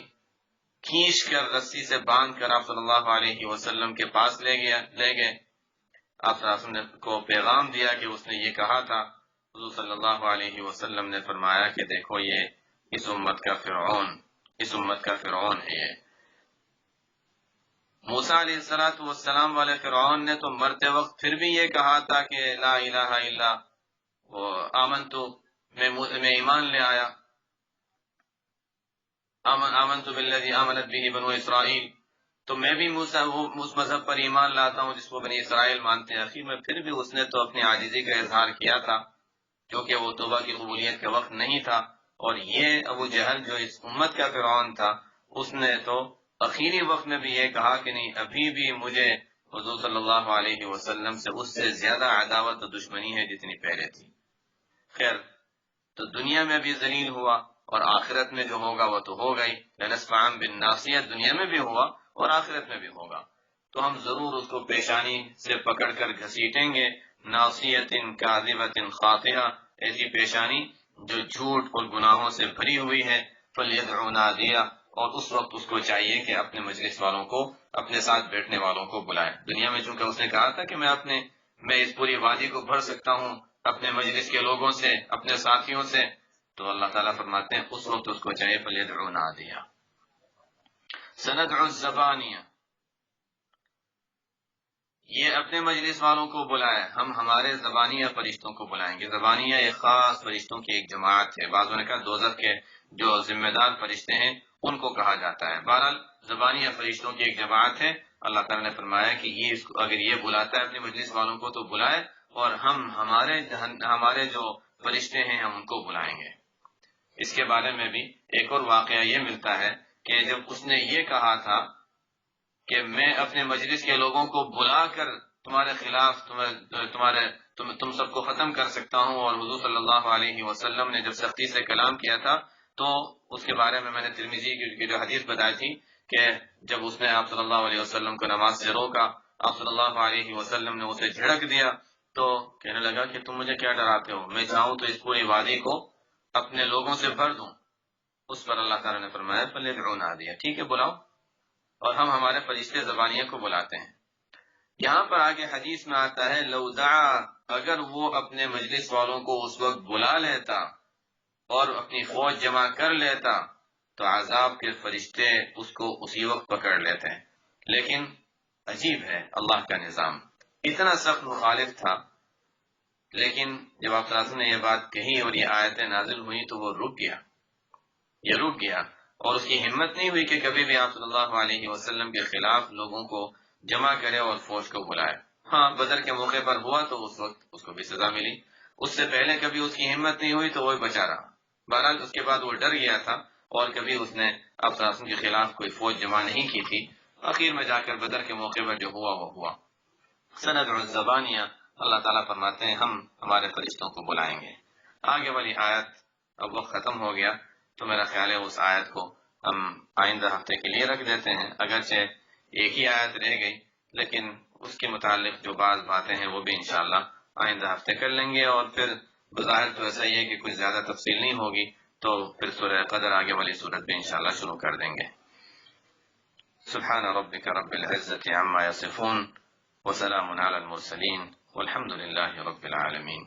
کھینچ کر رسی سے باندھ کر آپ صلی اللہ علیہ وسلم کے پاس لے گئے۔ آپ صلی اللہ علیہ وسلم کو پیغام دیا کہ اس نے یہ کہا تھا۔ حضور صلی اللہ علیہ وسلم نے فرمایا کہ دیکھو یہ اس امت کا فرعون ہے یہ۔ موسیٰ علیہ السلام والے فرعون نے تو مرتے وقت پھر بھی یہ کہا تھا کہ لا الہ الا آمنتو، میں ایمان لے آیا، آمنتو بالذی آمنت به بنو اسرائیل، تو میں بھی اس مذہب پر ایمان لاتا ہوں جس کو بنی اسرائیل مانتے ہیں۔ آخر میں پھر بھی اس نے تو اپنی عاجزی کا اظہار کیا تھا، کیونکہ وہ توبہ کی قبولیت کا وقت نہیں تھا۔ اور یہ ابو جہل جو اس امت کا فرعون تھا، اس نے تو اخیری وقت میں بھی یہ کہا کہ نہیں، ابھی بھی مجھے حضور صلی اللہ علیہ وسلم سے اس سے زیادہ عداوت و دشمنی ہے جتنی پہلے تھی۔ خیر، تو دنیا میں بھی ذلیل ہوا اور آخرت میں جو ہوگا وہ تو ہوگا ہی، لنسفعا بالناصیہ، دنیا میں بھی ہوا اور آخرت میں بھی ہوگا۔ تو ہم ضرور اس کو پیشانی سے پکڑ کر گھسیٹیں گے، ناصیۃ کاذبۃ خاطئہ، ایسی پیشانی جو جھوٹ اور گناہوں سے بھری ہوئی ہے۔ فلیدع نادیہ، اور اس وقت اس کو چاہیے کہ اپنے مجلس والوں کو، اپنے ساتھ بیٹھنے والوں کو بلائے۔ دنیا میں چونکہ اس نے کہا تھا کہ میں اس پوری وادی کو بھر سکتا ہوں اپنے مجلس کے لوگوں سے، اپنے ساتھیوں سے، تو اللہ تعالیٰ فرماتے ہیں اس وقت اس کو چاہیے فلیدع نادیہ۔ سندع الزبانیہ، یہ اپنے مجلس والوں کو بلائے، ہم ہمارے زبانیہ فرشتوں کو بلائیں گے۔ زبانیہ ایک خاص فرشتوں کی ایک جماعت ہے، بعضوں نے کہا دوزخ کے جو ذمہ دار فرشتے ہیں ان کو کہا جاتا ہے۔ بہرحال زبانیہ فرشتوں کی ایک جماعت ہے۔ اللہ تعالیٰ نے فرمایا کہ اگر یہ بلاتا ہے اپنے مجلس والوں کو تو بلائے، اور ہم ہمارے جو فرشتے ہیں ہم ان کو بلائیں گے۔ اس کے بارے میں بھی ایک اور واقعہ یہ ملتا ہے کہ جب اس نے یہ کہا تھا کہ میں اپنے مجلس کے لوگوں کو بلا کر تمہارے خلاف تم سب کو ختم کر سکتا ہوں، اور حضور صلی اللہ علیہ وسلم نے جب سختی سے کلام کیا تھا تو اس کے بارے میں نے ترمذی کی جو حدیث بتائی تھی کہ جب اس نے آپ صلی اللہ علیہ وسلم کو نماز سے روکا، آپ صلی اللہ علیہ وسلم نے اسے جھڑک دیا تو کہنے لگا کہ تم مجھے کیا ڈراتے ہو، میں چاہوں تو اس پوری وادی کو اپنے لوگوں سے بھر دوں۔ اس پر اللہ تعالیٰ نے فرمایا فلیدع نادیہ، ٹھیک ہے بلاؤ، اور ہم ہمارے فرشتے زبانیہ کو بلاتے ہیں۔ یہاں پر آگے حدیث میں آتا ہے لو دعا، اگر وہ اپنے مجلس والوں کو اس وقت بلا لیتا اور اپنی فوج جمع کر لیتا تو عذاب کے فرشتے اس کو اسی وقت پکڑ لیتے ہیں۔ لیکن عجیب ہے اللہ کا نظام، اتنا سخت مخالف تھا، لیکن جب آپ صلی اللہ علیہ وسلم نے یہ بات کہی اور یہ آیتیں نازل ہوئی تو وہ رک گیا، اور اس کی ہمت نہیں ہوئی کہ کبھی بھی آپ صلی اللہ علیہ وسلم کے خلاف لوگوں کو جمع کرے اور فوج کو بلائے۔ ہاں، بدر کے موقع پر ہوا تو اس وقت اس کو بھی سزا ملی، اس سے پہلے کبھی اس کی ہمت نہیں ہوئی تو وہ بچا رہا۔ بہرحال اس کے بعد وہ ڈر گیا تھا اور کبھی اس نے آپ صلی اللہ علیہ وسلم کے خلاف کوئی فوج جمع نہیں کی تھی۔ آخر میں جا کر بدر کے موقع پر جو ہوا وہ ہوا۔ سندع الزبانیہ، اللہ تعالیٰ فرماتے ہیں ہم ہمارے فرشتوں کو بلائیں گے۔ آگے والی آیت، اب وقت ختم ہو گیا تو میرا خیال ہے اس آیت کو ہم آئندہ ہفتے کے لیے رکھ دیتے ہیں، اگرچہ ایک ہی آیت رہ گئی لیکن اس کے متعلق جو بعض باتیں ہیں وہ بھی انشاءاللہ آئندہ ہفتے کر لیں گے، اور پھر بظاہر تو ایسا ہی ہے کہ کچھ زیادہ تفصیل نہیں ہوگی، تو پھر سورہ قدر آگے والی صورت بھی انشاءاللہ شروع کر دیں گے. سبحان ربک رب العزت عما یصفون وسلام علی المرسلین والحمد للہ رب العالمین.